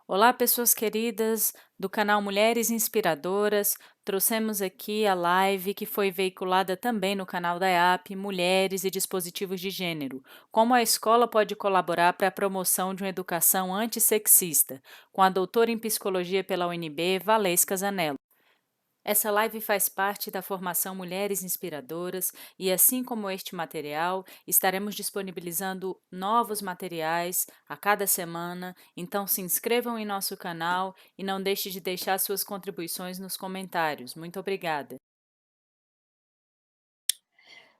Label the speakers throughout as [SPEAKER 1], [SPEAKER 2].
[SPEAKER 1] Olá, pessoas queridas do canal Mulheres Inspiradoras. Trouxemos aqui a live que foi veiculada também no canal da EAP, Mulheres e Dispositivos de Gênero. Como a escola pode colaborar para a promoção de uma educação antissexista, com a doutora em psicologia pela UNB, Valesca Zanello. Essa live faz parte da formação Mulheres Inspiradoras e, assim como este material, estaremos disponibilizando novos materiais a cada semana. Então, se inscrevam em nosso canal e não deixe de deixar suas contribuições nos comentários. Muito obrigada.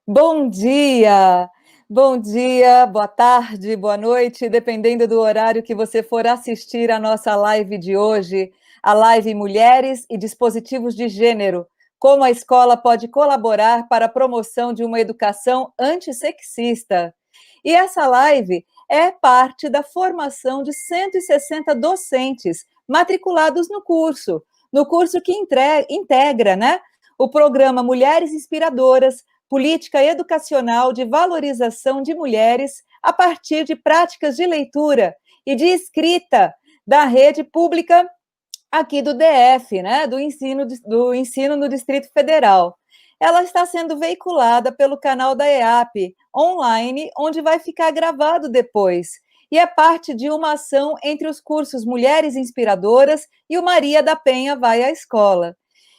[SPEAKER 2] Bom dia! Bom dia, boa tarde, boa noite, dependendo do horário que você for assistir a nossa live de hoje, a live Mulheres e Dispositivos de Gênero, como a escola pode colaborar para a promoção de uma educação antissexista. E essa live é parte da formação de 160 docentes matriculados no curso que integra, né, o programa Mulheres Inspiradoras, política educacional de valorização de mulheres a partir de práticas de leitura e de escrita da rede pública aqui do DF, né, do ensino no Distrito Federal. Ela está sendo veiculada pelo canal da EAP online, onde vai ficar gravado depois. E é parte de uma ação entre os cursos Mulheres Inspiradoras e o Maria da Penha Vai à Escola.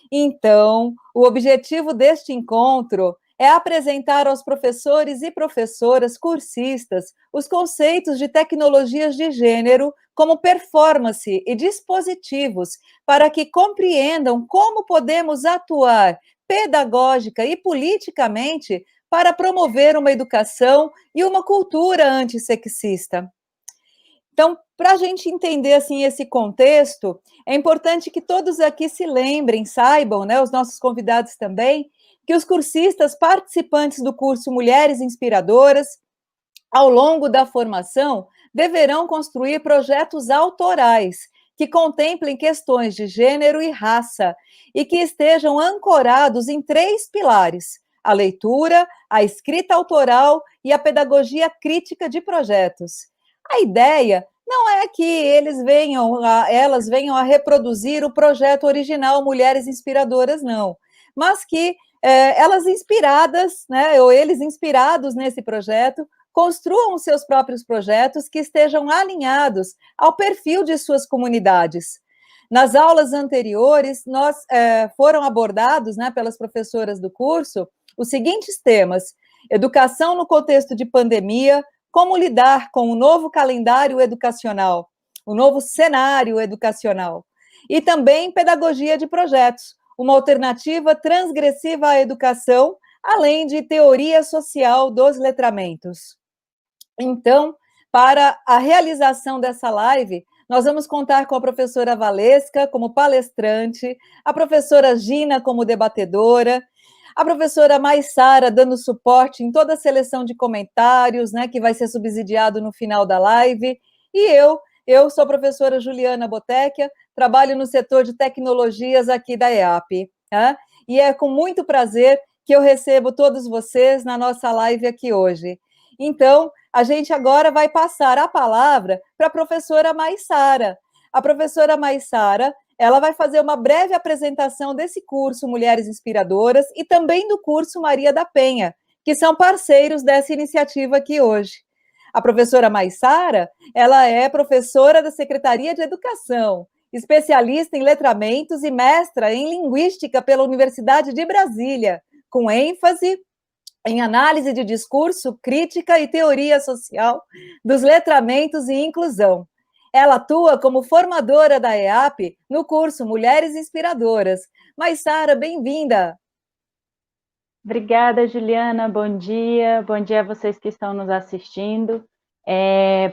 [SPEAKER 2] Então, o objetivo deste encontro é apresentar aos professores e professoras cursistas os conceitos de tecnologias de gênero como performance e dispositivos para que compreendam como podemos atuar pedagógica e politicamente para promover uma educação e uma cultura antissexista. Então, para a gente entender assim esse contexto, é importante que todos aqui se lembrem, saibam, né, os nossos convidados também, que os cursistas participantes do curso Mulheres Inspiradoras, ao longo da formação, deverão construir projetos autorais que contemplem questões de gênero e raça e que estejam ancorados em 3 pilares: a leitura, a escrita autoral e a pedagogia crítica de projetos. A ideia não é que elas venham a reproduzir o projeto original Mulheres Inspiradoras, não, mas que elas inspiradas, né, ou eles inspirados nesse projeto, construam seus próprios projetos que estejam alinhados ao perfil de suas comunidades. Nas aulas anteriores, foram abordados, né, pelas professoras do curso os seguintes temas: educação no contexto de pandemia, como lidar com o novo calendário educacional, o novo cenário educacional, e também pedagogia de projetos, uma alternativa transgressiva à educação, além de teoria social dos letramentos. Então, para a realização dessa live, nós vamos contar com a professora Valesca como palestrante, a professora Gina como debatedora, a professora Maissara dando suporte em toda a seleção de comentários, né, que vai ser subsidiado no final da live, e eu sou a professora Juliana Botecchia, trabalho no setor de tecnologias aqui da EAP, né? E é com muito prazer que eu recebo todos vocês na nossa live aqui hoje. Então, a gente agora vai passar a palavra para a professora Maissara. A professora Maissara, ela vai fazer uma breve apresentação desse curso Mulheres Inspiradoras e também do curso Maria da Penha, que são parceiros dessa iniciativa aqui hoje. A professora Maissara, ela é professora da Secretaria de Educação, especialista em letramentos e mestra em Linguística pela Universidade de Brasília, com ênfase em análise de discurso, crítica e teoria social dos letramentos e inclusão. Ela atua como formadora da EAP no curso Mulheres Inspiradoras. Maissara, bem-vinda!
[SPEAKER 3] Obrigada, Juliana. Bom dia a vocês que estão nos assistindo.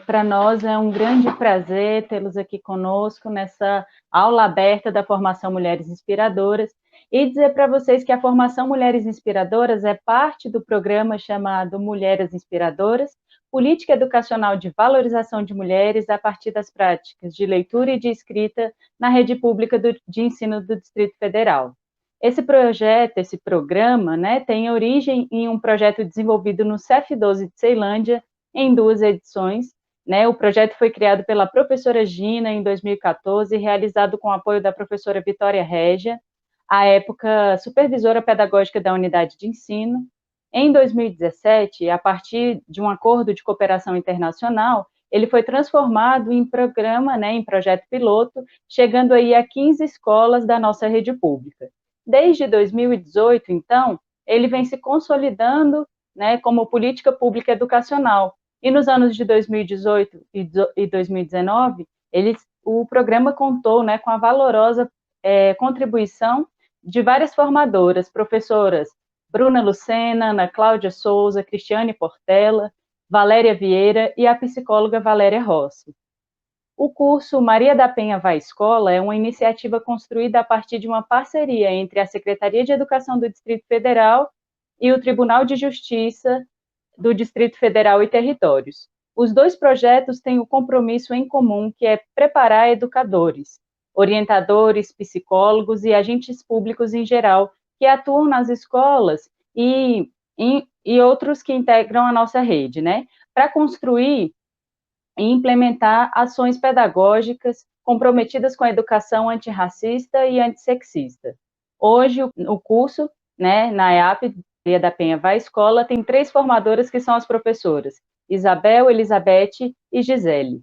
[SPEAKER 3] Para nós é um grande prazer tê-los aqui conosco nessa aula aberta da formação Mulheres Inspiradoras e dizer para vocês que a formação Mulheres Inspiradoras é parte do programa chamado Mulheres Inspiradoras, Política Educacional de Valorização de Mulheres a partir das práticas de leitura e de escrita na rede pública de ensino do Distrito Federal. Esse projeto, esse programa, né, tem origem em um projeto desenvolvido no CEF12 de Ceilândia, em 2 edições, né? O projeto foi criado pela professora Gina em 2014, realizado com o apoio da professora Vitória Régia, à época supervisora pedagógica da unidade de ensino. Em 2017, a partir de um acordo de cooperação internacional, ele foi transformado em programa, né, em projeto piloto, chegando aí a 15 escolas da nossa rede pública. Desde 2018, então, ele vem se consolidando, né, como política pública educacional. E nos anos de 2018 e 2019, o programa contou, né, com a valorosa contribuição de várias formadoras, professoras Bruna Lucena, Ana Cláudia Souza, Cristiane Portela, Valéria Vieira e a psicóloga Valéria Rossi. O curso Maria da Penha Vai Escola é uma iniciativa construída a partir de uma parceria entre a Secretaria de Educação do Distrito Federal e o Tribunal de Justiça do Distrito Federal e Territórios. Os dois projetos têm o compromisso em comum, que é preparar educadores, orientadores, psicólogos e agentes públicos em geral, que atuam nas escolas e outros que integram a nossa rede, né? Para construir e implementar ações pedagógicas comprometidas com a educação antirracista e antissexista. Hoje, o curso, né, na EAP, Maria da Penha Vai Escola, tem 3 formadoras que são as professoras Isabel, Elizabeth e Gisele.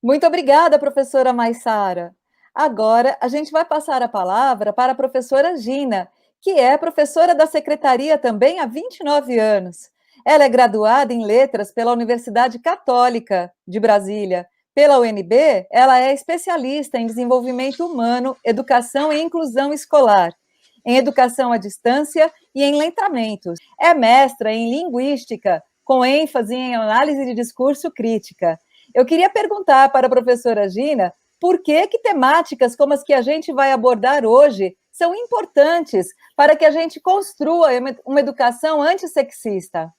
[SPEAKER 2] Muito obrigada, professora Maissara. Agora, a gente vai passar a palavra para a professora Gina, que é professora da secretaria também há 29 anos. Ela é graduada em Letras pela Universidade Católica de Brasília. Pela UNB, ela é especialista em desenvolvimento humano, educação e inclusão escolar, em educação à distância e em letramentos. É mestra em linguística, com ênfase em análise de discurso crítica. Eu queria perguntar para a professora Gina por que temáticas como as que a gente vai abordar hoje são importantes para que a gente construa uma educação antissexista.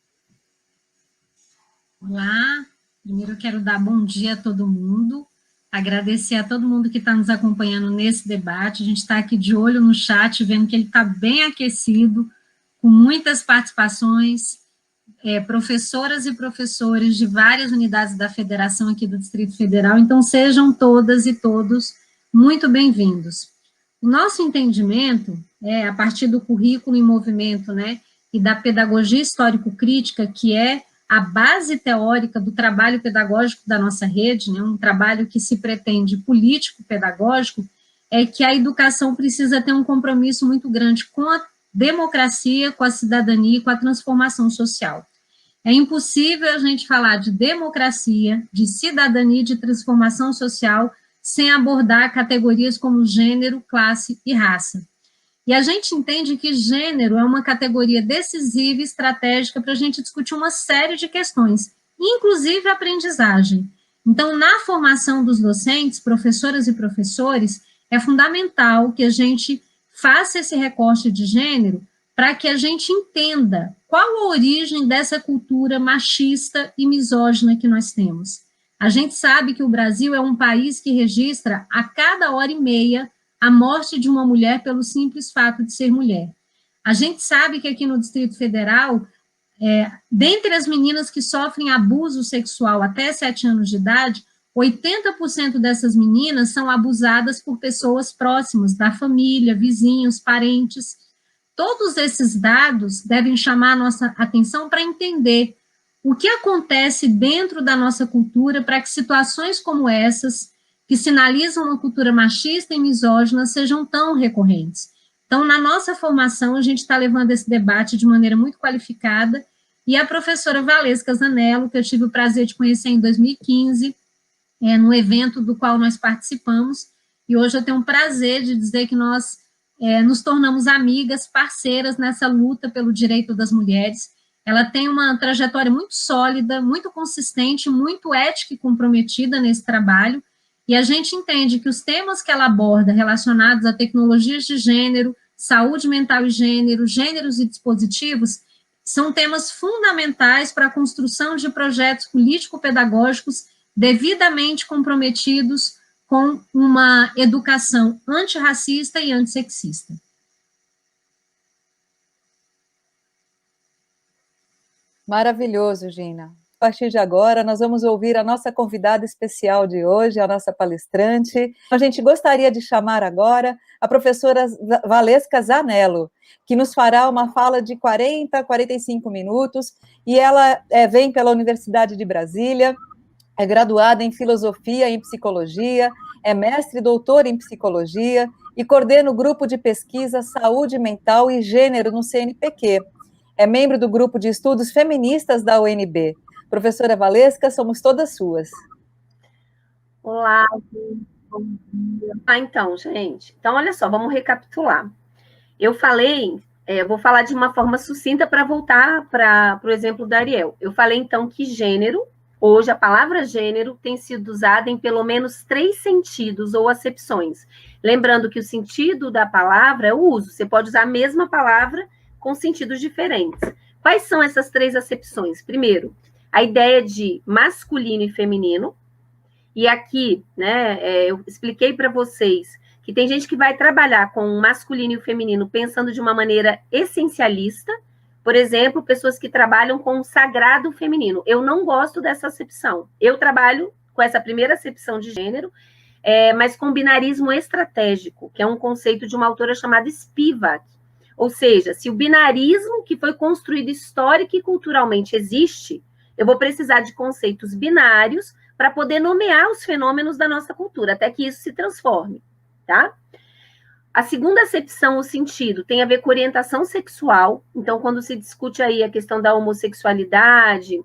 [SPEAKER 4] Olá, primeiro eu quero dar bom dia a todo mundo, agradecer a todo mundo que está nos acompanhando nesse debate. A gente está aqui de olho no chat, vendo que ele está bem aquecido, com muitas participações, professoras e professores de várias unidades da federação aqui do Distrito Federal, então sejam todas e todos muito bem-vindos. O nosso entendimento, a partir do currículo em movimento, né, e da pedagogia histórico-crítica, que é a base teórica do trabalho pedagógico da nossa rede, né, um trabalho que se pretende político-pedagógico, é que a educação precisa ter um compromisso muito grande com a democracia, com a cidadania e com a transformação social. É impossível a gente falar de democracia, de cidadania e de transformação social sem abordar categorias como gênero, classe e raça. E a gente entende que gênero é uma categoria decisiva e estratégica para a gente discutir uma série de questões, inclusive a aprendizagem. Então, na formação dos docentes, professoras e professores, é fundamental que a gente faça esse recorte de gênero para que a gente entenda qual a origem dessa cultura machista e misógina que nós temos. A gente sabe que o Brasil é um país que registra a cada hora e meia a morte de uma mulher pelo simples fato de ser mulher. A gente sabe que aqui no Distrito Federal, dentre as meninas que sofrem abuso sexual até 7 anos de idade, 80% dessas meninas são abusadas por pessoas próximas, da família, vizinhos, parentes. Todos esses dados devem chamar a nossa atenção para entender o que acontece dentro da nossa cultura para que situações como essas, que sinalizam uma cultura machista e misógina, sejam tão recorrentes. Então, na nossa formação, a gente está levando esse debate de maneira muito qualificada, e a professora Valesca Zanello, que eu tive o prazer de conhecer em 2015, no evento do qual nós participamos, e hoje eu tenho o prazer de dizer que nós nos tornamos amigas, parceiras nessa luta pelo direito das mulheres. Ela tem uma trajetória muito sólida, muito consistente, muito ética e comprometida nesse trabalho, e a gente entende que os temas que ela aborda relacionados a tecnologias de gênero, saúde mental e gênero, gêneros e dispositivos, são temas fundamentais para a construção de projetos político-pedagógicos devidamente comprometidos com uma educação antirracista e antissexista.
[SPEAKER 2] Maravilhoso, Gina. A partir de agora, nós vamos ouvir a nossa convidada especial de hoje, a nossa palestrante. A gente gostaria de chamar agora a professora Valesca Zanello, que nos fará uma fala de 40, 45 minutos, e ela vem pela Universidade de Brasília, é graduada em Filosofia e em Psicologia, é mestre e doutora em Psicologia e coordena o grupo de pesquisa Saúde Mental e Gênero no CNPq. É membro do grupo de estudos feministas da UNB. Professora Valesca, somos todas suas.
[SPEAKER 5] Olá, bom dia. Então, gente, olha só, vamos recapitular. Eu falei, vou falar de uma forma sucinta para voltar para o exemplo da Ariel. Eu falei, então, que gênero, hoje a palavra gênero tem sido usada em pelo menos 3 sentidos ou acepções. Lembrando que o sentido da palavra é o uso. Você pode usar a mesma palavra com sentidos diferentes. Quais são essas 3 acepções? Primeiro, a ideia de masculino e feminino. E aqui, né, eu expliquei para vocês que tem gente que vai trabalhar com o masculino e o feminino pensando de uma maneira essencialista. Por exemplo, pessoas que trabalham com o sagrado feminino. Eu não gosto dessa acepção. Eu trabalho com essa primeira acepção de gênero, mas com binarismo estratégico, que é um conceito de uma autora chamada Spivak. Ou seja, se o binarismo que foi construído histórica e culturalmente existe, eu vou precisar de conceitos binários para poder nomear os fenômenos da nossa cultura, até que isso se transforme, tá? A segunda acepção, o sentido, tem a ver com orientação sexual. Então, quando se discute aí a questão da homossexualidade,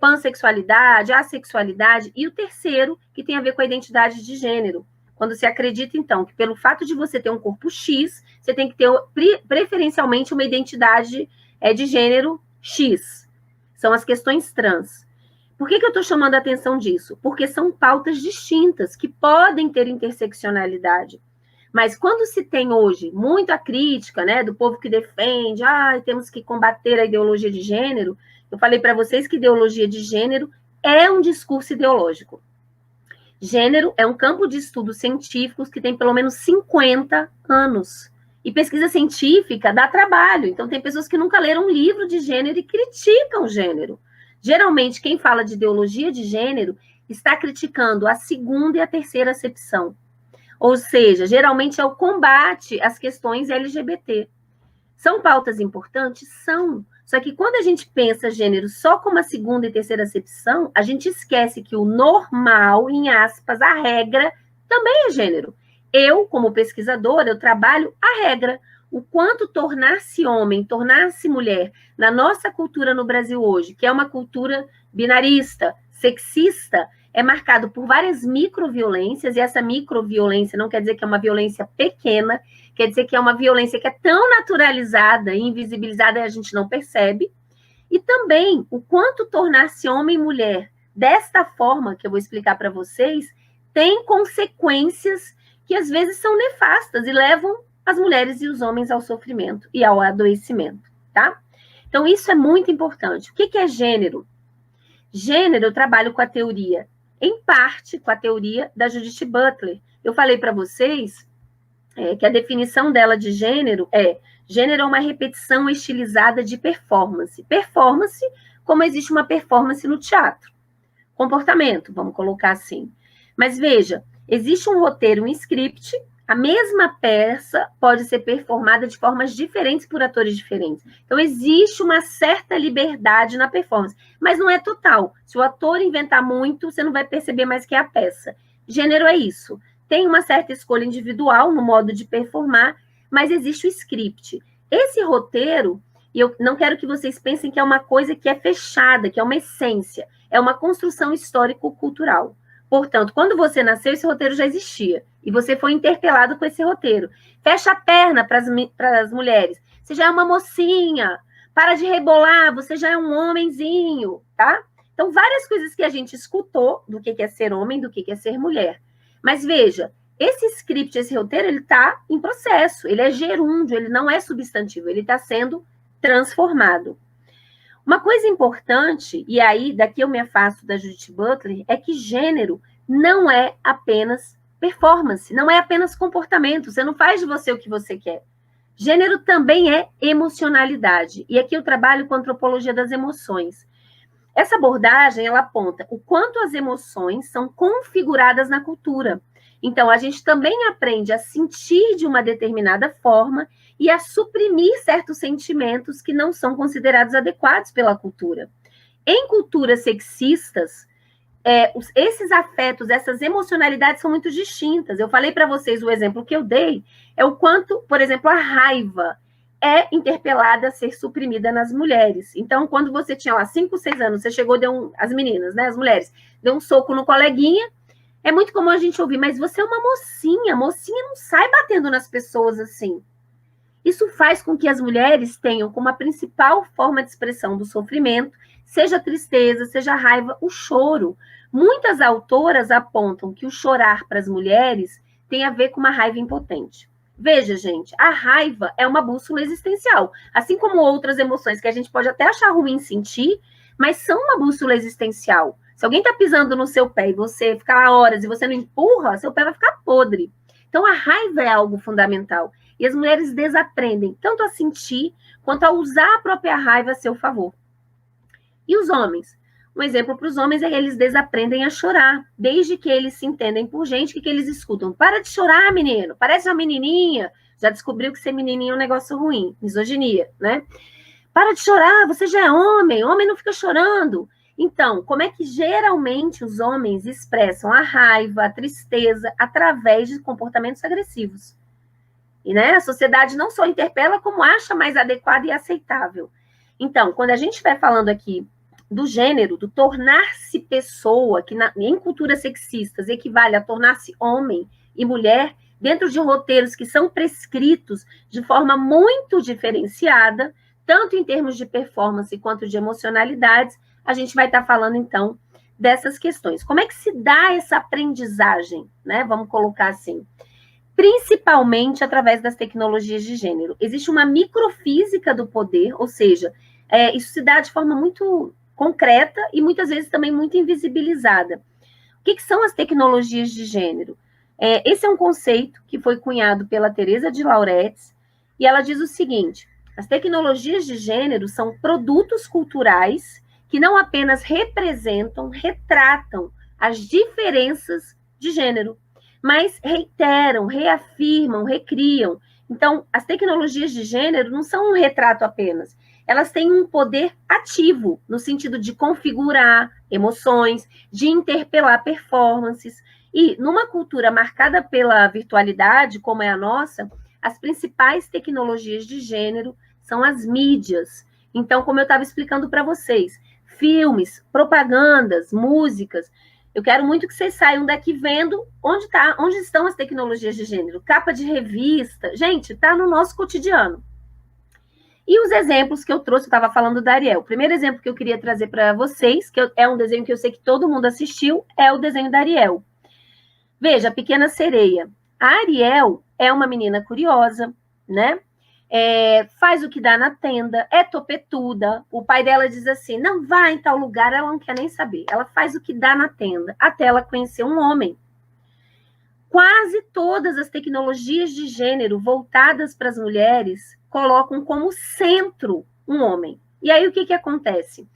[SPEAKER 5] pansexualidade, assexualidade, e o terceiro, que tem a ver com a identidade de gênero. Quando se acredita, então, que pelo fato de você ter um corpo X, você tem que ter, preferencialmente, uma identidade de gênero X. São as questões trans. Por que eu estou chamando a atenção disso? Porque são pautas distintas, que podem ter interseccionalidade. Mas quando se tem hoje muito a crítica, né, do povo que defende, temos que combater a ideologia de gênero, eu falei para vocês que ideologia de gênero é um discurso ideológico. Gênero é um campo de estudos científicos que tem pelo menos 50 anos. E pesquisa científica dá trabalho. Então, tem pessoas que nunca leram um livro de gênero e criticam o gênero. Geralmente, quem fala de ideologia de gênero está criticando a segunda e a terceira acepção. Ou seja, geralmente é o combate às questões LGBT. São pautas importantes? São. Só que quando a gente pensa gênero só como a segunda e terceira acepção, a gente esquece que o normal, em aspas, a regra, também é gênero. Eu, como pesquisadora, eu trabalho a regra. O quanto tornar-se homem, tornar-se mulher, na nossa cultura no Brasil hoje, que é uma cultura binarista, sexista, é marcado por várias microviolências, e essa microviolência não quer dizer que é uma violência pequena, quer dizer que é uma violência que é tão naturalizada e invisibilizada e a gente não percebe. E também o quanto tornar-se homem e mulher desta forma, que eu vou explicar para vocês, tem consequências que às vezes são nefastas e levam as mulheres e os homens ao sofrimento e ao adoecimento, tá? Então, isso é muito importante. O que é gênero? Gênero, eu trabalho com a teoria, em parte com a teoria da Judith Butler. Eu falei para vocês que a definição dela de gênero é uma repetição estilizada de performance. Performance, como existe uma performance no teatro. Comportamento, vamos colocar assim. Mas veja, existe um roteiro, um script, a mesma peça pode ser performada de formas diferentes por atores diferentes. Então, existe uma certa liberdade na performance, mas não é total. Se o ator inventar muito, você não vai perceber mais que é a peça. Gênero é isso. Tem uma certa escolha individual no modo de performar, mas existe o script. Esse roteiro, e eu não quero que vocês pensem que é uma coisa que é fechada, que é uma essência. É uma construção histórico-cultural. Portanto, quando você nasceu, esse roteiro já existia. E você foi interpelado com esse roteiro. Fecha a perna para as mulheres. Você já é uma mocinha. Para de rebolar, você já é um homenzinho, tá? Então, várias coisas que a gente escutou do que é ser homem, do que é ser mulher. Mas veja, esse script, esse roteiro, ele está em processo. Ele é gerúndio, ele não é substantivo. Ele está sendo transformado. Uma coisa importante, e aí daqui eu me afasto da Judith Butler, é que gênero não é apenas performance, não é apenas comportamento, você não faz de você o que você quer. Gênero também é emocionalidade, e aqui eu trabalho com a antropologia das emoções. Essa abordagem, ela aponta o quanto as emoções são configuradas na cultura. Então, a gente também aprende a sentir de uma determinada forma e a suprimir certos sentimentos que não são considerados adequados pela cultura. Em culturas sexistas, esses afetos, essas emocionalidades são muito distintas. Eu falei para vocês, o exemplo que eu dei é o quanto, por exemplo, a raiva é interpelada a ser suprimida nas mulheres. Então, quando você tinha lá 5, 6 anos, você chegou, as meninas, né, as mulheres, deu um soco no coleguinha, é muito comum a gente ouvir, mas você é uma mocinha, mocinha não sai batendo nas pessoas assim. Isso faz com que as mulheres tenham como a principal forma de expressão do sofrimento, seja a tristeza, seja a raiva, o choro. Muitas autoras apontam que o chorar para as mulheres tem a ver com uma raiva impotente. Veja, gente, a raiva é uma bússola existencial, assim como outras emoções que a gente pode até achar ruim sentir, mas são uma bússola existencial. Se alguém está pisando no seu pé e você ficar lá horas e você não empurra, seu pé vai ficar podre. Então, a raiva é algo fundamental. E as mulheres desaprendem tanto a sentir, quanto a usar a própria raiva a seu favor. E os homens? Um exemplo para os homens é que eles desaprendem a chorar, desde que eles se entendem por gente, que eles escutam. Para de chorar, menino, parece uma menininha. Já descobriu que ser menininha é um negócio ruim, misoginia, né? Para de chorar, você já é homem não fica chorando. Então, como é que geralmente os homens expressam a raiva, a tristeza, através de comportamentos agressivos? E, né, a sociedade não só interpela, como acha mais adequado e aceitável. Então, quando a gente estiver falando aqui do gênero, do tornar-se pessoa, que em culturas sexistas equivale a tornar-se homem e mulher, dentro de roteiros que são prescritos de forma muito diferenciada, tanto em termos de performance quanto de emocionalidades, a gente vai estar falando, então, dessas questões. Como é que se dá essa aprendizagem, né? Vamos colocar assim. Principalmente através das tecnologias de gênero. Existe uma microfísica do poder, ou seja, isso se dá de forma muito concreta e muitas vezes também muito invisibilizada. O que são as tecnologias de gênero? Esse é um conceito que foi cunhado pela Teresa de Lauretis, e ela diz o seguinte: as tecnologias de gênero são produtos culturais que não apenas representam, retratam as diferenças de gênero, mas reiteram, reafirmam, recriam. Então, as tecnologias de gênero não são um retrato apenas, elas têm um poder ativo, no sentido de configurar emoções, de interpelar performances. E numa cultura marcada pela virtualidade, como é a nossa, as principais tecnologias de gênero são as mídias. Então, como eu estava explicando para vocês, filmes, propagandas, músicas, eu quero muito que vocês saiam daqui vendo onde estão as tecnologias de gênero. Capa de revista, gente, está no nosso cotidiano. E os exemplos que eu trouxe, eu estava falando da Ariel. O primeiro exemplo que eu queria trazer para vocês, que é um desenho que eu sei que todo mundo assistiu, é o desenho da Ariel. Veja, a Pequena Sereia. A Ariel é uma menina curiosa, né? Faz o que dá na tenda, é topetuda. O pai dela diz assim, não vai em tal lugar, ela não quer nem saber. Ela faz o que dá na tenda, até ela conhecer um homem. Quase todas as tecnologias de gênero voltadas para as mulheres colocam como centro um homem. E aí o que acontece?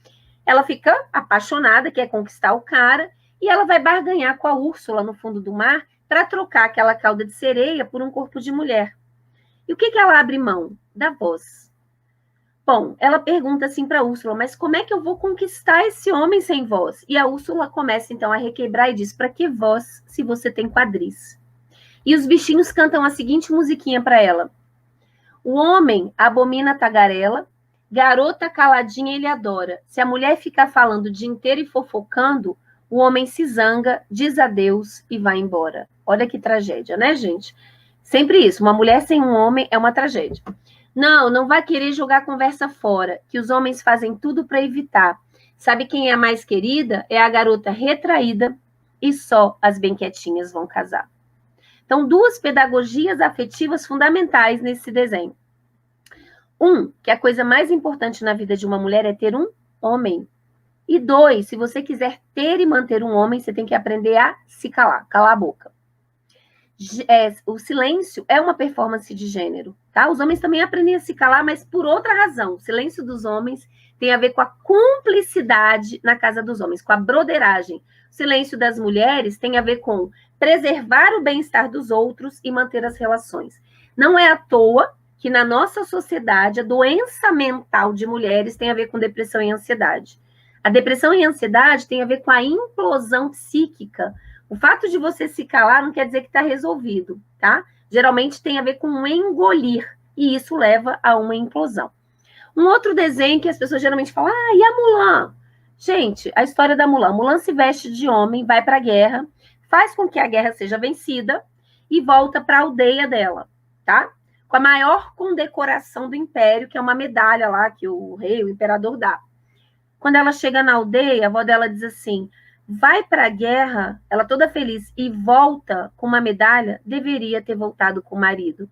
[SPEAKER 5] Ela fica apaixonada, quer conquistar o cara, e ela vai barganhar com a Úrsula no fundo do mar para trocar aquela cauda de sereia por um corpo de mulher. E o que ela abre mão? Da voz. Bom, ela pergunta assim para a Úrsula, mas como é que eu vou conquistar esse homem sem voz? E a Úrsula começa então a requebrar e diz, para que voz se você tem quadris? E os bichinhos cantam a seguinte musiquinha para ela. O homem abomina a tagarela, garota caladinha ele adora. Se a mulher ficar falando o dia inteiro e fofocando, o homem se zanga, diz adeus e vai embora. Olha que tragédia, né, gente? Sempre isso, uma mulher sem um homem é uma tragédia. Não vai querer jogar a conversa fora, que os homens fazem tudo para evitar. Sabe quem é a mais querida? É a garota retraída e só as bem quietinhas vão casar. Então, duas pedagogias afetivas fundamentais nesse desenho. Que a coisa mais importante na vida de uma mulher é ter um homem. E 2, se você quiser ter e manter um homem, você tem que aprender a se calar a boca. O silêncio é uma performance de gênero, tá? Os homens também aprendem a se calar, mas por outra razão. O silêncio dos homens tem a ver com a cumplicidade na casa dos homens, com a broderagem. O silêncio das mulheres tem a ver com preservar o bem-estar dos outros e manter as relações. Não é à toa que na nossa sociedade a doença mental de mulheres tem a ver com depressão e ansiedade. A depressão e a ansiedade tem a ver com a implosão psíquica. O fato de você se calar não quer dizer que está resolvido, tá? Geralmente tem a ver com um engolir, e isso leva a uma implosão. Um outro desenho que as pessoas geralmente falam, e a Mulan? Gente, a história da Mulan. Mulan se veste de homem, vai para a guerra, faz com que a guerra seja vencida e volta para a aldeia dela, tá? Com a maior condecoração do império, que é uma medalha lá que o rei, o imperador dá. Quando ela chega na aldeia, a avó dela diz assim, vai para a guerra, ela toda feliz, e volta com uma medalha, deveria ter voltado com o marido.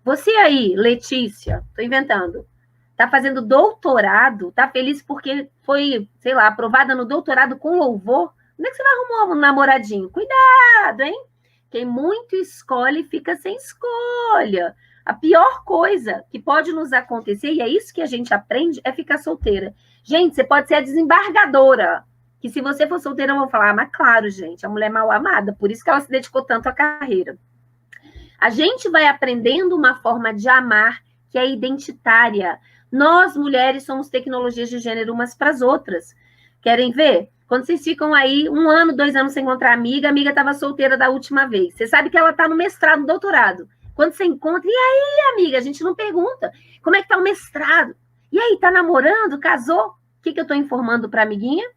[SPEAKER 5] Você aí, Letícia, estou inventando, está fazendo doutorado, está feliz porque foi, sei lá, aprovada no doutorado com louvor, onde é que você vai arrumar um namoradinho? Cuidado, hein? Quem muito escolhe, fica sem escolha. A pior coisa que pode nos acontecer, e é isso que a gente aprende, é ficar solteira. Gente, você pode ser a desembargadora, que se você for solteira, eu vou falar, mas claro, gente, a mulher mal amada, por isso que ela se dedicou tanto à carreira. A gente vai aprendendo uma forma de amar que é identitária. Nós, mulheres, somos tecnologias de gênero umas para as outras. Querem ver? Quando vocês ficam aí 1 ano, 2 anos sem encontrar a amiga estava solteira da última vez. Você sabe que ela está no mestrado, no doutorado. Quando você encontra, e aí, amiga? A gente não pergunta. Como é que está o mestrado? E aí, tá namorando? Casou? O que eu estou informando para a amiguinha?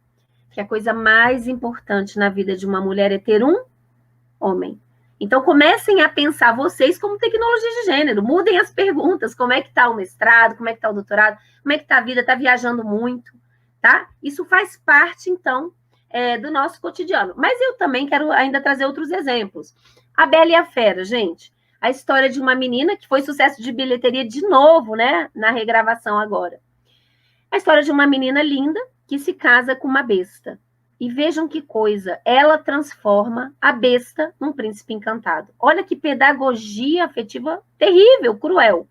[SPEAKER 5] Que a coisa mais importante na vida de uma mulher é ter um homem. Então, comecem a pensar vocês como tecnologia de gênero. Mudem as perguntas. Como é que está o mestrado? Como é que está o doutorado? Como é que está a vida? Está viajando muito? Tá? Isso faz parte, então, do nosso cotidiano. Mas eu também quero ainda trazer outros exemplos. A Bela e a Fera, gente. A história de uma menina que foi sucesso de bilheteria de novo, né? Na regravação agora. A história de uma menina linda que se casa com uma besta. E vejam que coisa, ela transforma a besta num príncipe encantado. Olha que pedagogia afetiva terrível, cruel.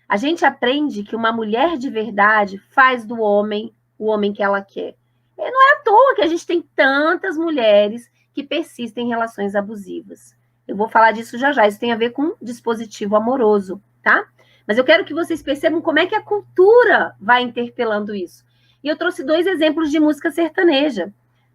[SPEAKER 5] A gente aprende que uma mulher de verdade faz do homem o homem que ela quer. E não é à toa que a gente tem tantas mulheres que persistem em relações abusivas. Eu vou falar disso já já, isso tem a ver com dispositivo amoroso, tá? Mas eu quero que vocês percebam como é que a cultura vai interpelando isso. E eu trouxe 2 exemplos de música sertaneja,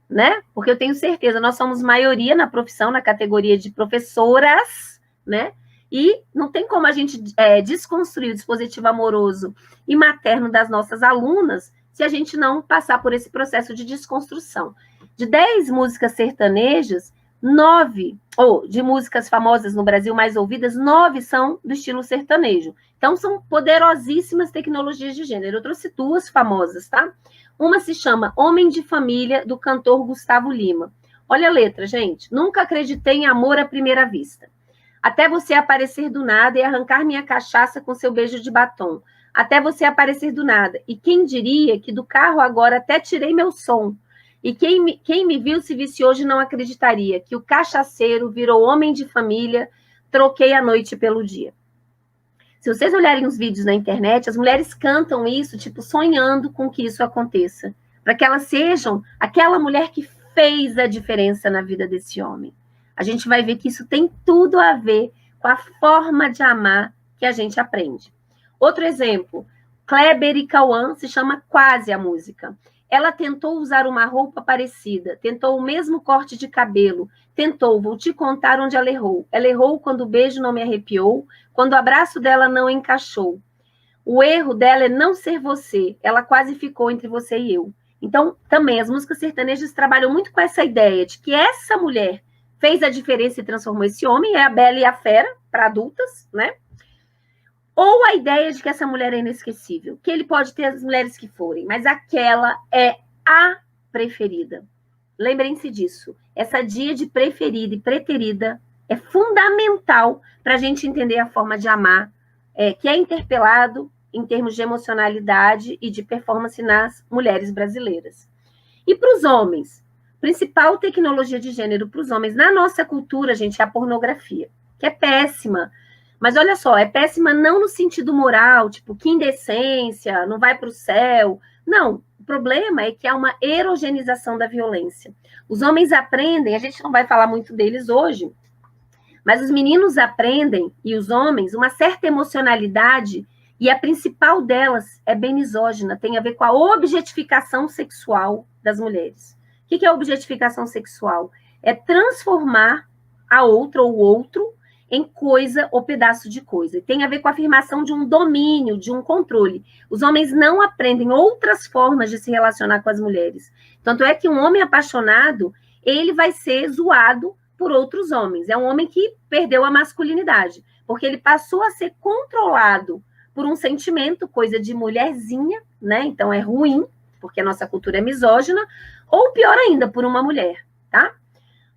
[SPEAKER 5] né? Porque eu tenho certeza, nós somos maioria na profissão, na categoria de professoras, né? E não tem como a gente desconstruir o dispositivo amoroso e materno das nossas alunas se a gente não passar por esse processo de desconstrução. De 10 músicas sertanejas, 9, ou de músicas famosas no Brasil mais ouvidas, 9 são do estilo sertanejo. Então, são poderosíssimas tecnologias de gênero. Eu trouxe 2 famosas, tá? Uma se chama Homem de Família, do cantor Gustavo Lima. Olha a letra, gente. Nunca acreditei em amor à primeira vista. Até você aparecer do nada e arrancar minha cachaça com seu beijo de batom. Até você aparecer do nada. E quem diria que do carro agora até tirei meu som. E quem me viu se visse hoje não acreditaria que o cachaceiro virou homem de família, troquei a noite pelo dia. Se vocês olharem os vídeos na internet, as mulheres cantam isso, tipo, sonhando com que isso aconteça. Para que elas sejam aquela mulher que fez a diferença na vida desse homem. A gente vai ver que isso tem tudo a ver com a forma de amar que a gente aprende. Outro exemplo, Kleber e Cauã, se chama Quase a Música. Ela tentou usar uma roupa parecida, tentou o mesmo corte de cabelo, tentou, vou te contar onde ela errou. Ela errou quando o beijo não me arrepiou, quando o abraço dela não encaixou. O erro dela é não ser você, ela quase ficou entre você e eu. Então, também, as músicas sertanejas trabalham muito com essa ideia de que essa mulher fez a diferença e transformou esse homem, é a Bela e a Fera, para adultas, né? Ou a ideia de que essa mulher é inesquecível, que ele pode ter as mulheres que forem, mas aquela é a preferida. Lembrem-se disso. Essa dia de preferida e preterida é fundamental para a gente entender a forma de amar, que é interpelado em termos de emocionalidade e de performance nas mulheres brasileiras. E para os homens, principal tecnologia de gênero para os homens na nossa cultura, gente, é a pornografia, que é péssima. Mas olha só, é péssima não no sentido moral, tipo, que indecência, não vai para o céu. Não, o problema é que há uma erogenização da violência. Os homens aprendem, a gente não vai falar muito deles hoje, mas os meninos aprendem, e os homens, uma certa emocionalidade, e a principal delas é bem misógina, tem a ver com a objetificação sexual das mulheres. O que é objetificação sexual? É transformar a outra ou o outro em coisa ou pedaço de coisa. Tem a ver com a afirmação de um domínio, de um controle. Os homens não aprendem outras formas de se relacionar com as mulheres. Tanto é que um homem apaixonado, ele vai ser zoado por outros homens. É um homem que perdeu a masculinidade, porque ele passou a ser controlado por um sentimento, coisa de mulherzinha, né? Então é ruim, porque a nossa cultura é misógina, ou pior ainda, por uma mulher, tá?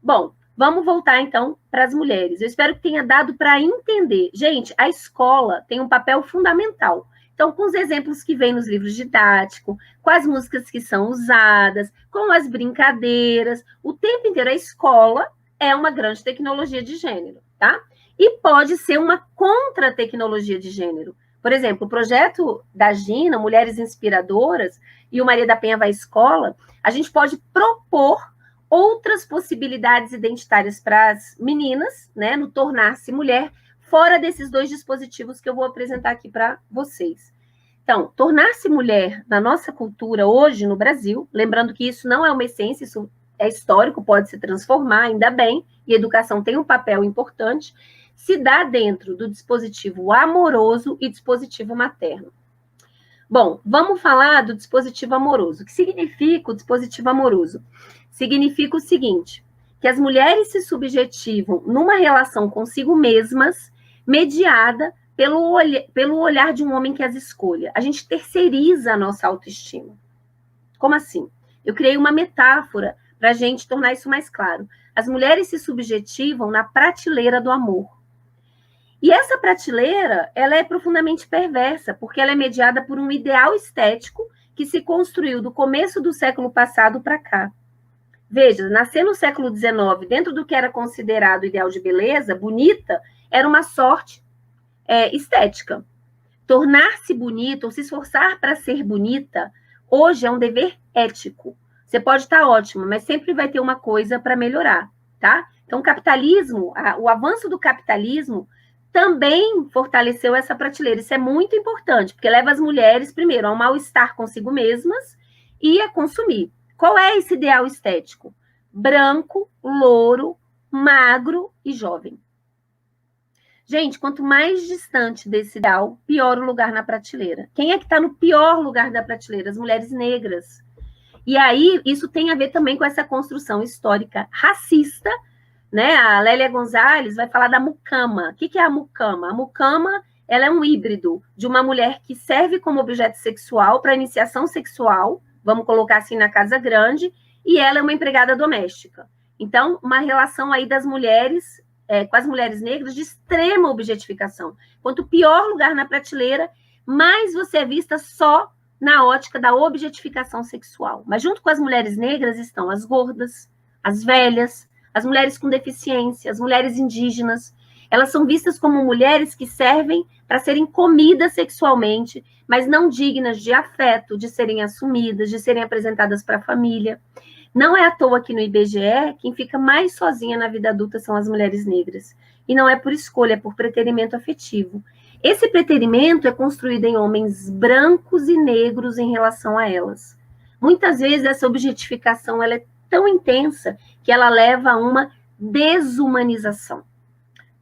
[SPEAKER 5] Bom, vamos voltar então para as mulheres. Eu espero que tenha dado para entender. Gente, a escola tem um papel fundamental. Então, com os exemplos que vêm nos livros didáticos, com as músicas que são usadas, com as brincadeiras, o tempo inteiro a escola é uma grande tecnologia de gênero, tá? E pode ser uma contra-tecnologia de gênero. Por exemplo, o projeto da Gina, Mulheres Inspiradoras, e o Maria da Penha vai à escola, a gente pode propor outras possibilidades identitárias para as meninas, né, no tornar-se mulher, fora desses dois dispositivos que eu vou apresentar aqui para vocês. Então, tornar-se mulher na nossa cultura hoje no Brasil, lembrando que isso não é uma essência, isso é histórico, pode se transformar, ainda bem, e a educação tem um papel importante, se dá dentro do dispositivo amoroso e dispositivo materno. Bom, vamos falar do dispositivo amoroso. O que significa o dispositivo amoroso? Significa o seguinte, que as mulheres se subjetivam numa relação consigo mesmas, mediada pelo olhar de um homem que as escolha. A gente terceiriza a nossa autoestima. Como assim? Eu criei uma metáfora para a gente tornar isso mais claro. As mulheres se subjetivam na prateleira do amor. E essa prateleira, ela é profundamente perversa, porque ela é mediada por um ideal estético que se construiu do começo do século passado para cá. Veja, nascer no século XIX, dentro do que era considerado ideal de beleza, bonita, era uma sorte estética. Tornar-se bonita ou se esforçar para ser bonita, hoje é um dever ético. Você pode estar ótima, mas sempre vai ter uma coisa para melhorar, tá? Então, o capitalismo, o avanço do capitalismo também fortaleceu essa prateleira. Isso é muito importante, porque leva as mulheres, primeiro, ao mal-estar consigo mesmas e a consumir. Qual é esse ideal estético? Branco, louro, magro e jovem. Gente, quanto mais distante desse ideal, pior o lugar na prateleira. Quem é que está no pior lugar da prateleira? As mulheres negras. E aí, isso tem a ver também com essa construção histórica racista, né? A Lélia Gonzalez vai falar da mucama. O que é a mucama? A mucama, ela é um híbrido de uma mulher que serve como objeto sexual para iniciação sexual, vamos colocar assim na casa grande, e ela é uma empregada doméstica. Então, uma relação aí das mulheres com as mulheres negras de extrema objetificação. Quanto pior lugar na prateleira, mais você é vista só na ótica da objetificação sexual. Mas junto com as mulheres negras estão as gordas, as velhas, as mulheres com deficiência, as mulheres indígenas. Elas são vistas como mulheres que servem para serem comidas sexualmente, mas não dignas de afeto, de serem assumidas, de serem apresentadas para a família. Não é à toa que no IBGE, quem fica mais sozinha na vida adulta são as mulheres negras. E não é por escolha, é por preterimento afetivo. Esse preterimento é construído em homens brancos e negros em relação a elas. Muitas vezes essa objetificação ela é tão intensa que ela leva a uma desumanização.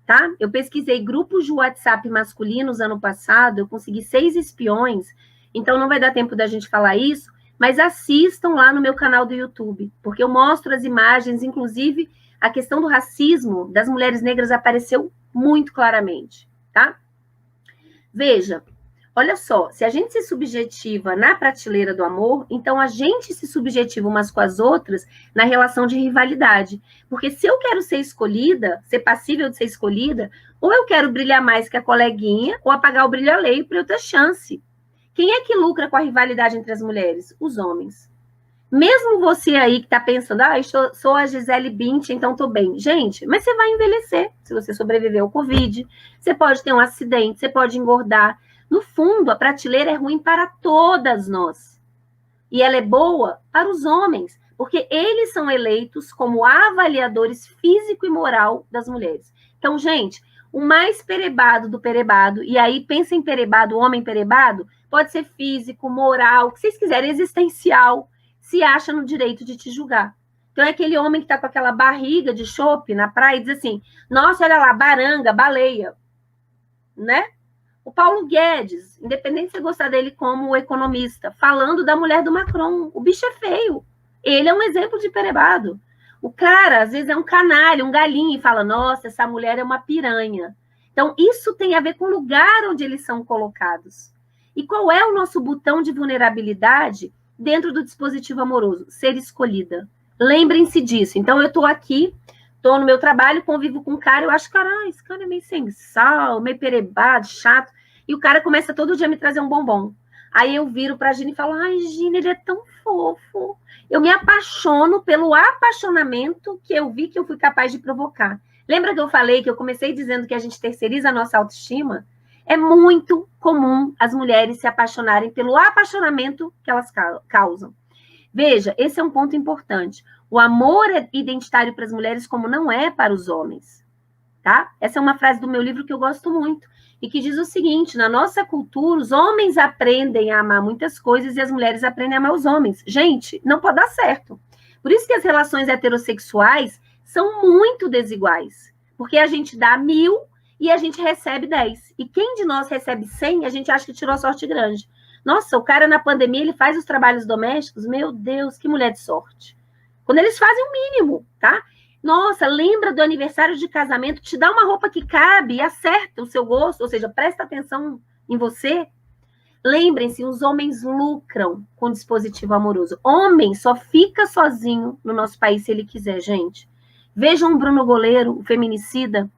[SPEAKER 5] Tá? Eu pesquisei grupos de WhatsApp masculinos ano passado, eu consegui 6 espiões, então não vai dar tempo da gente falar isso, mas assistam lá no meu canal do YouTube, porque eu mostro as imagens, inclusive a questão do racismo das mulheres negras apareceu muito claramente, tá? Veja, olha só, se a gente se subjetiva na prateleira do amor, então a gente se subjetiva umas com as outras na relação de rivalidade. Porque se eu quero ser escolhida, ser passível de ser escolhida, Ou eu quero brilhar mais que a coleguinha, ou apagar o brilho alheio para eu ter chance. Quem é que lucra com a rivalidade entre as mulheres? Os homens. Mesmo você aí que está pensando, eu sou a Gisele Bündchen, então estou bem. Gente, mas você vai envelhecer se você sobreviver ao Covid. Você pode ter um acidente, você pode engordar. No fundo, a prateleira é ruim para todas nós. E ela é boa para os homens, porque eles são eleitos como avaliadores físico e moral das mulheres. Então, gente, o mais perebado do perebado, e aí pensa em perebado, homem perebado, pode ser físico, moral, o que vocês quiserem, existencial, se acha no direito de te julgar. Então, é aquele homem que está com aquela barriga de chope na praia e diz assim, nossa, olha lá, baranga, baleia, né? O Paulo Guedes, independente de você gostar dele como economista, falando da mulher do Macron, o bicho é feio. Ele é um exemplo de perebado. O cara, às vezes, é um canalha, um galinho, e fala, nossa, essa mulher é uma piranha. Então, isso tem a ver com o lugar onde eles são colocados. E qual é o nosso botão de vulnerabilidade dentro do dispositivo amoroso? Ser escolhida. Lembrem-se disso. Então, eu estou aqui, estou no meu trabalho, convivo com um cara, eu acho, cara, esse cara é meio sem sal, meio perebado, chato, e o cara começa todo dia a me trazer um bombom. Aí eu viro pra Gina e falo, ai, Gina, ele é tão fofo. Eu me apaixono pelo apaixonamento que eu vi que eu fui capaz de provocar. Lembra que eu falei que eu comecei dizendo que a gente terceiriza a nossa autoestima? É muito comum as mulheres se apaixonarem pelo apaixonamento que elas causam. Veja, esse é um ponto importante. O amor é identitário para as mulheres como não é para os homens, tá? Essa é uma frase do meu livro que eu gosto muito e que diz o seguinte, na nossa cultura, os homens aprendem a amar muitas coisas e as mulheres aprendem a amar os homens. Gente, não pode dar certo. Por isso que as relações heterossexuais são muito desiguais, porque a gente dá 1000 e a gente recebe 10. E quem de nós recebe 100, a gente acha que tirou sorte grande. Nossa, o cara na pandemia, ele faz os trabalhos domésticos, meu Deus, que mulher de sorte. Quando eles fazem o mínimo, tá? Nossa, lembra do aniversário de casamento, te dá uma roupa que cabe e acerta o seu gosto, ou seja, presta atenção em você. Lembrem-se, os homens lucram com dispositivo amoroso. Homem só fica sozinho no nosso país se ele quiser, gente. Vejam o Bruno Goleiro, o feminicida.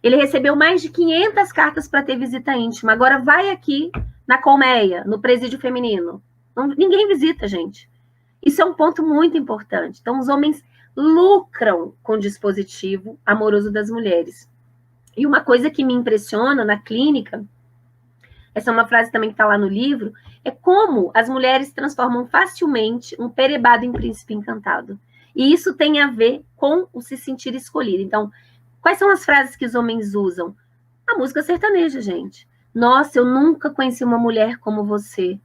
[SPEAKER 5] Ele recebeu mais de 500 cartas para ter visita íntima. Agora vai aqui na colmeia, no presídio feminino. Ninguém visita, gente. Isso é um ponto muito importante. Então, os homens lucram com o dispositivo amoroso das mulheres. E uma coisa que me impressiona na clínica, essa é uma frase também que está lá no livro, é como as mulheres transformam facilmente um perebado em príncipe encantado. E isso tem a ver com o se sentir escolhido. Então, quais são as frases que os homens usam? A música sertaneja, gente. Nossa, eu nunca conheci uma mulher como você.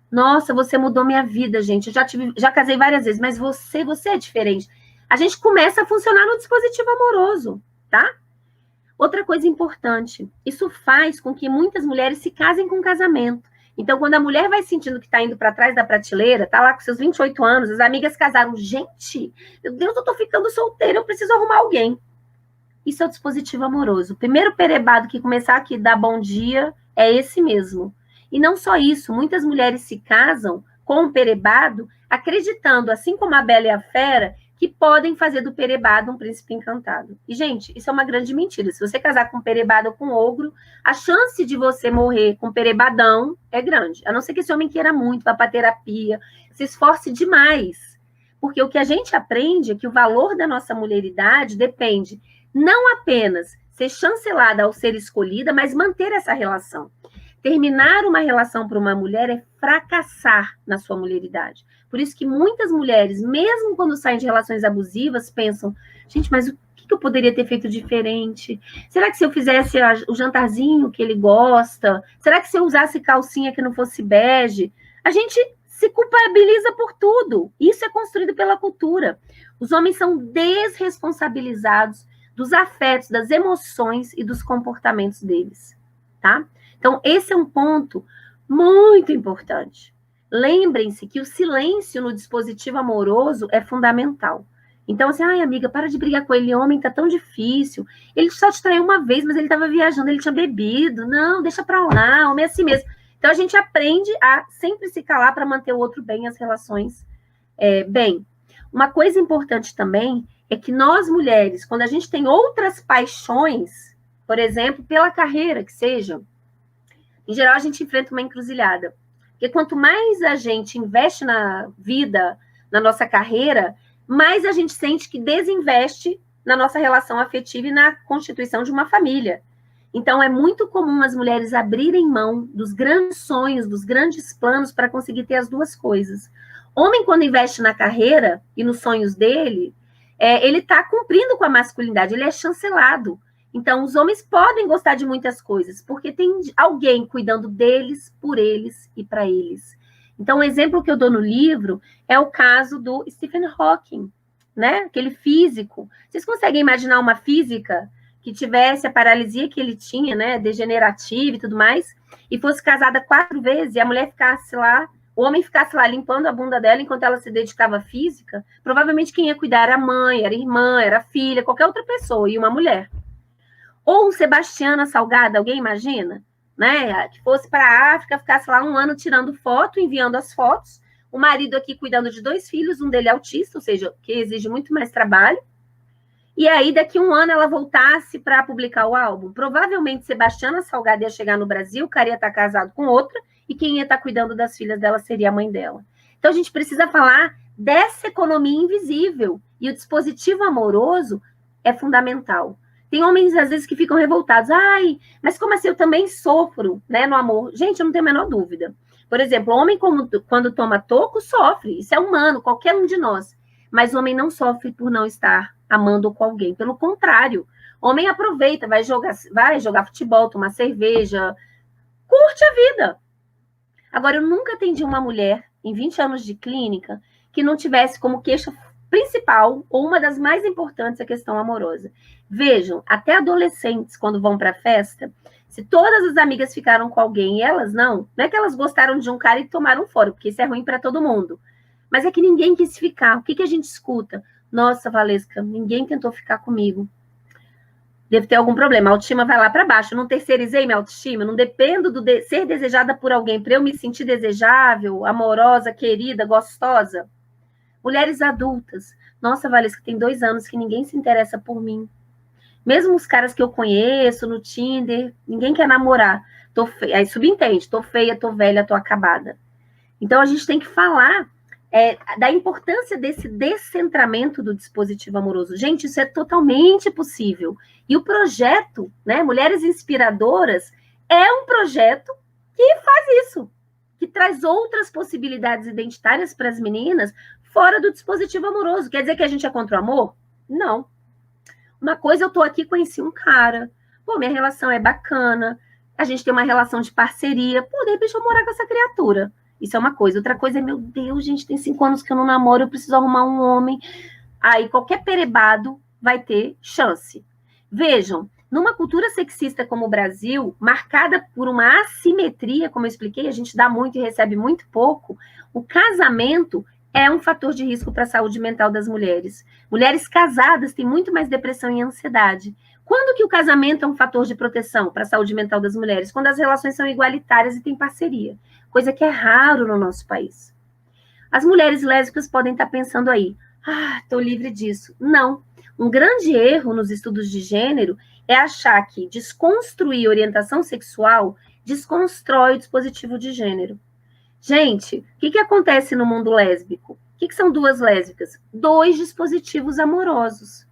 [SPEAKER 5] Nossa, você mudou minha vida, gente. Eu já casei várias vezes, mas você é diferente. A gente começa a funcionar no dispositivo amoroso, tá? Outra coisa importante, isso faz com que muitas mulheres se casem com casamento. Então, quando a mulher vai sentindo que está indo para trás da prateleira, tá lá com seus 28 anos, as amigas casaram. Gente, meu Deus, eu tô ficando solteira, eu preciso arrumar alguém. Isso é o dispositivo amoroso. O primeiro perebado que começar aqui dar bom dia é esse mesmo. E não só isso, muitas mulheres se casam com o perebado, acreditando, assim como a Bela e a Fera, que podem fazer do perebado um príncipe encantado. E, gente, isso é uma grande mentira. Se você casar com perebado ou com ogro, a chance de você morrer com perebadão é grande. A não ser que esse homem queira muito, vá para terapia, se esforce demais. Porque o que a gente aprende é que o valor da nossa mulheridade depende não apenas ser chancelada ao ser escolhida, mas manter essa relação. Terminar uma relação para uma mulher é fracassar na sua mulheridade. Por isso que muitas mulheres, mesmo quando saem de relações abusivas, pensam, gente, mas o que eu poderia ter feito diferente? Será que se eu fizesse o jantarzinho que ele gosta? Será que se eu usasse calcinha que não fosse bege? A gente se culpabiliza por tudo. Isso é construído pela cultura. Os homens são desresponsabilizados dos afetos, das emoções e dos comportamentos deles, tá? Então, esse é um ponto muito importante. Lembrem-se que o silêncio no dispositivo amoroso é fundamental. Então, assim, ai, amiga, para de brigar com ele, homem, tá tão difícil. Ele só te traiu uma vez, mas ele estava viajando, ele tinha bebido. Não, deixa pra lá, homem é assim mesmo. Então, a gente aprende a sempre se calar para manter o outro bem, as relações bem. Uma coisa importante também é que nós, mulheres, quando a gente tem outras paixões, por exemplo, pela carreira que seja. Em geral, a gente enfrenta uma encruzilhada. Porque quanto mais a gente investe na vida, na nossa carreira, mais a gente sente que desinveste na nossa relação afetiva e na constituição de uma família. Então, é muito comum as mulheres abrirem mão dos grandes sonhos, dos grandes planos para conseguir ter as duas coisas. Homem, quando investe na carreira e nos sonhos dele, ele está cumprindo com a masculinidade, ele é chancelado. Então, os homens podem gostar de muitas coisas, porque tem alguém cuidando deles, por eles e para eles. Então, um exemplo que eu dou no livro é o caso do Stephen Hawking, né? Aquele físico. Vocês conseguem imaginar uma física que tivesse a paralisia que ele tinha, né, degenerativa e tudo mais, e fosse casada 4 vezes, e a mulher ficasse lá, o homem ficasse lá limpando a bunda dela enquanto ela se dedicava à física? Provavelmente quem ia cuidar era a mãe, era a irmã, era a filha, qualquer outra pessoa, e uma mulher. Ou um Sebastiana Salgado, alguém imagina? Né? Que fosse para a África, ficasse lá 1 ano tirando foto, enviando as fotos, o marido aqui cuidando de 2 filhos, um dele autista, ou seja, que exige muito mais trabalho, e aí daqui 1 ano ela voltasse para publicar o álbum. Provavelmente Sebastiana Salgado ia chegar no Brasil, o cara ia estar casado com outra, e quem ia estar cuidando das filhas dela seria a mãe dela. Então a gente precisa falar dessa economia invisível, e o dispositivo amoroso é fundamental. Tem homens, às vezes, que ficam revoltados. Ai, mas como assim? Eu também sofro, né, no amor. Gente, eu não tenho a menor dúvida. Por exemplo, o homem, quando toma toco, sofre. Isso é humano, qualquer um de nós. Mas o homem não sofre por não estar amando com alguém. Pelo contrário, o homem aproveita, vai jogar futebol, tomar cerveja, curte a vida. Agora, eu nunca atendi uma mulher, em 20 anos de clínica, que não tivesse como queixa principal, ou uma das mais importantes, a questão amorosa. Vejam, até adolescentes, quando vão para a festa, se todas as amigas ficaram com alguém e elas não é que elas gostaram de um cara e tomaram fora, porque isso é ruim para todo mundo. Mas é que ninguém quis ficar. O que a gente escuta? Nossa, Valesca, ninguém tentou ficar comigo. Deve ter algum problema. A autoestima vai lá para baixo. Eu não terceirizei minha autoestima. Eu não dependo de ser desejada por alguém para eu me sentir desejável, amorosa, querida, gostosa. Mulheres adultas. Nossa, Valesca, tem 2 anos que ninguém se interessa por mim. Mesmo os caras que eu conheço no Tinder, ninguém quer namorar. Tô feia. Aí subentende, tô feia, tô velha, tô acabada. Então, a gente tem que falar da importância desse descentramento do dispositivo amoroso. Gente, isso é totalmente possível. E o projeto, né, Mulheres Inspiradoras, é um projeto que faz isso, que traz outras possibilidades identitárias para as meninas fora do dispositivo amoroso. Quer dizer que a gente é contra o amor? Não. Uma coisa, eu tô aqui, conheci um cara, pô, minha relação é bacana, a gente tem uma relação de parceria, pô, de repente eu vou morar com essa criatura. Isso é uma coisa. Outra coisa é, meu Deus, gente, tem 5 anos que eu não namoro, eu preciso arrumar um homem. Aí qualquer perebado vai ter chance. Vejam, numa cultura sexista como o Brasil, marcada por uma assimetria, como eu expliquei, a gente dá muito e recebe muito pouco, o casamento é um fator de risco para a saúde mental das mulheres. Mulheres casadas têm muito mais depressão e ansiedade. Quando que o casamento é um fator de proteção para a saúde mental das mulheres? Quando as relações são igualitárias e tem parceria. Coisa que é raro no nosso país. As mulheres lésbicas podem estar pensando aí, estou livre disso. Não. Um grande erro nos estudos de gênero é achar que desconstruir orientação sexual desconstrói o dispositivo de gênero. Gente, o que acontece no mundo lésbico? O que são 2 lésbicas? 2 dispositivos amorosos.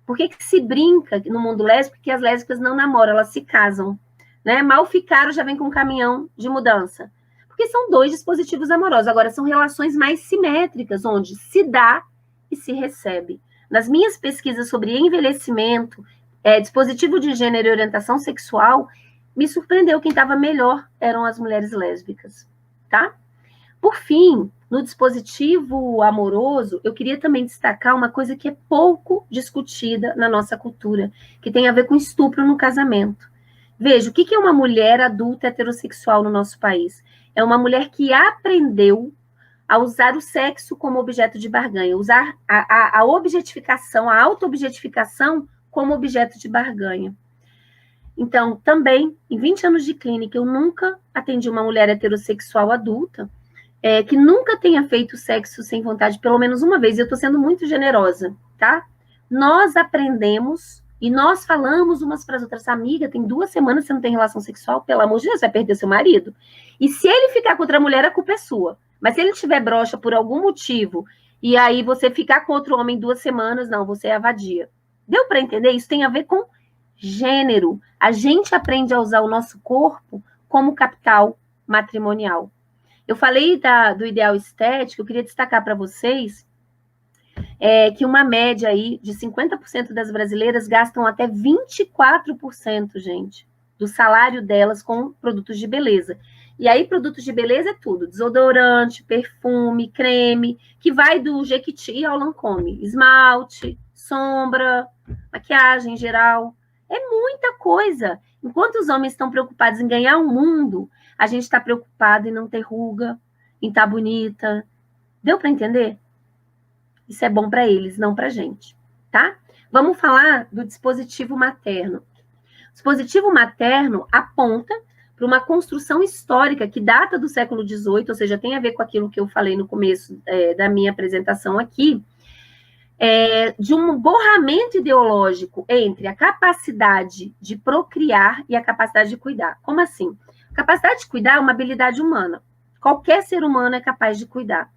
[SPEAKER 5] Por que se brinca no mundo lésbico que as lésbicas não namoram, elas se casam? Né? Mal ficaram, já vem com um caminhão de mudança. Porque são 2 dispositivos amorosos. Agora, são relações mais simétricas, onde se dá e se recebe. Nas minhas pesquisas sobre envelhecimento, dispositivo de gênero e orientação sexual, me surpreendeu quem estava melhor eram as mulheres lésbicas. Tá? Por fim, no dispositivo amoroso, eu queria também destacar uma coisa que é pouco discutida na nossa cultura, que tem a ver com estupro no casamento. Veja, o que é uma mulher adulta heterossexual no nosso país? É uma mulher que aprendeu a usar o sexo como objeto de barganha, usar a objetificação, a auto-objetificação como objeto de barganha. Então, também, em 20 anos de clínica, eu nunca atendi uma mulher heterossexual adulta que nunca tenha feito sexo sem vontade, pelo menos uma vez. Eu estou sendo muito generosa, tá? Nós aprendemos, E nós falamos umas para as outras, amiga, tem 2 semanas que você não tem relação sexual, pelo amor de Deus, você vai perder seu marido. E se ele ficar com outra mulher, a culpa é sua. Mas se ele tiver broxa por algum motivo, e aí você ficar com outro homem 2 semanas, não, você é a vadia. Deu para entender? Isso tem a ver com gênero. A gente aprende a usar o nosso corpo como capital matrimonial. Eu falei do ideal estético, eu queria destacar para vocês que uma média aí de 50% das brasileiras gastam até 24%, gente, do salário delas com produtos de beleza. E aí, produtos de beleza é tudo: desodorante, perfume, creme, que vai do Jequiti ao Lancôme, esmalte, sombra, maquiagem em geral. É muita coisa. Enquanto os homens estão preocupados em ganhar o mundo, a gente está preocupado em não ter ruga, em estar bonita. Deu para entender? Isso é bom para eles, não para a gente, tá? Vamos falar do dispositivo materno. O dispositivo materno aponta para uma construção histórica que data do século XVIII, ou seja, tem a ver com aquilo que eu falei no começo da minha apresentação aqui, de um borramento ideológico entre a capacidade de procriar e a capacidade de cuidar. Como assim? A capacidade de cuidar é uma habilidade humana. Qualquer ser humano é capaz de cuidar.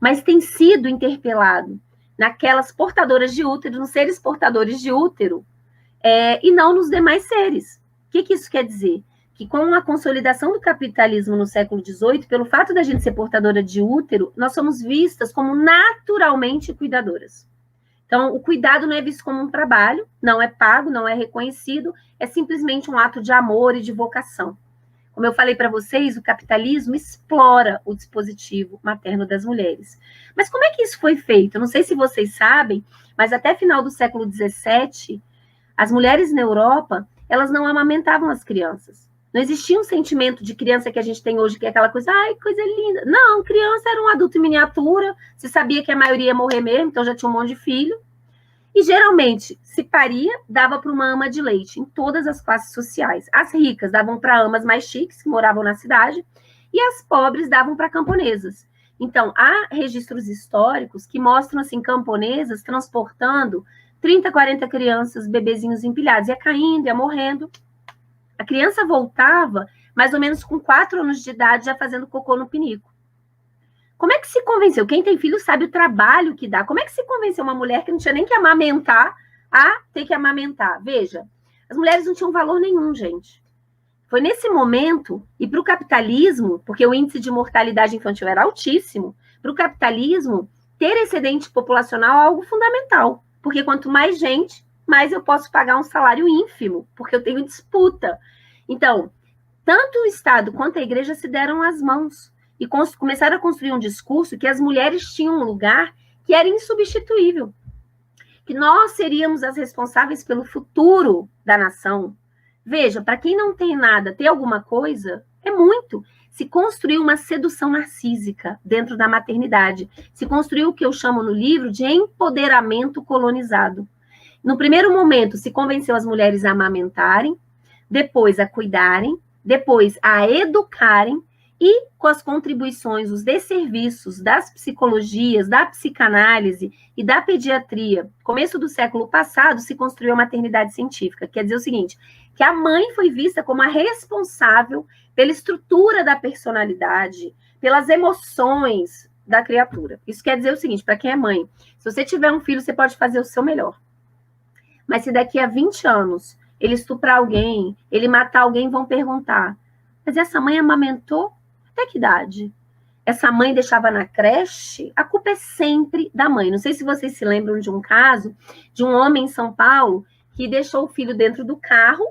[SPEAKER 5] Mas tem sido interpelado naquelas portadoras de útero, nos seres portadores de útero, e não nos demais seres. O que isso quer dizer? Que com a consolidação do capitalismo no século XVIII, pelo fato da gente ser portadora de útero, nós somos vistas como naturalmente cuidadoras. Então, o cuidado não é visto como um trabalho, não é pago, não é reconhecido, é simplesmente um ato de amor e de vocação. Como eu falei para vocês, o capitalismo explora o dispositivo materno das mulheres. Mas como é que isso foi feito? Eu não sei se vocês sabem, mas até final do século XVII, as mulheres na Europa, elas não amamentavam as crianças. Não existia um sentimento de criança que a gente tem hoje, que é aquela coisa, ai, coisa linda. Não, criança era um adulto em miniatura, se sabia que a maioria ia morrer mesmo, então já tinha um monte de filho. E, geralmente, se paria, dava para uma ama de leite, em todas as classes sociais. As ricas davam para amas mais chiques, que moravam na cidade, e as pobres davam para camponesas. Então, há registros históricos que mostram, assim, camponesas transportando 30, 40 crianças, bebezinhos empilhados, ia caindo, ia morrendo. A criança voltava, mais ou menos com 4 anos de idade, já fazendo cocô no pinico. Como é que se convenceu? Quem tem filho sabe o trabalho que dá. Como é que se convenceu uma mulher que não tinha nem que amamentar a ter que amamentar? Veja, as mulheres não tinham valor nenhum, gente. Foi nesse momento, e para o capitalismo, porque o índice de mortalidade infantil era altíssimo, para o capitalismo, ter excedente populacional é algo fundamental. Porque quanto mais gente, mais eu posso pagar um salário ínfimo, porque eu tenho disputa. Então, tanto o Estado quanto a igreja se deram as mãos e começaram a construir um discurso que as mulheres tinham um lugar que era insubstituível, que nós seríamos as responsáveis pelo futuro da nação. Veja, para quem não tem nada, ter alguma coisa, é muito. Se construiu uma sedução narcísica dentro da maternidade, se construiu o que eu chamo no livro de empoderamento colonizado. No primeiro momento, se convenceu as mulheres a amamentarem, depois a cuidarem, depois a educarem, e com as contribuições, os desserviços das psicologias, da psicanálise e da pediatria, começo do século passado, se construiu a maternidade científica. Quer dizer o seguinte, que a mãe foi vista como a responsável pela estrutura da personalidade, pelas emoções da criatura. Isso quer dizer o seguinte, para quem é mãe, se você tiver um filho, você pode fazer o seu melhor. Mas se daqui a 20 anos ele estuprar alguém, ele matar alguém, vão perguntar, mas essa mãe amamentou? Até que idade? Essa mãe deixava na creche? A culpa é sempre da mãe. Não sei se vocês se lembram de um caso de um homem em São Paulo que deixou o filho dentro do carro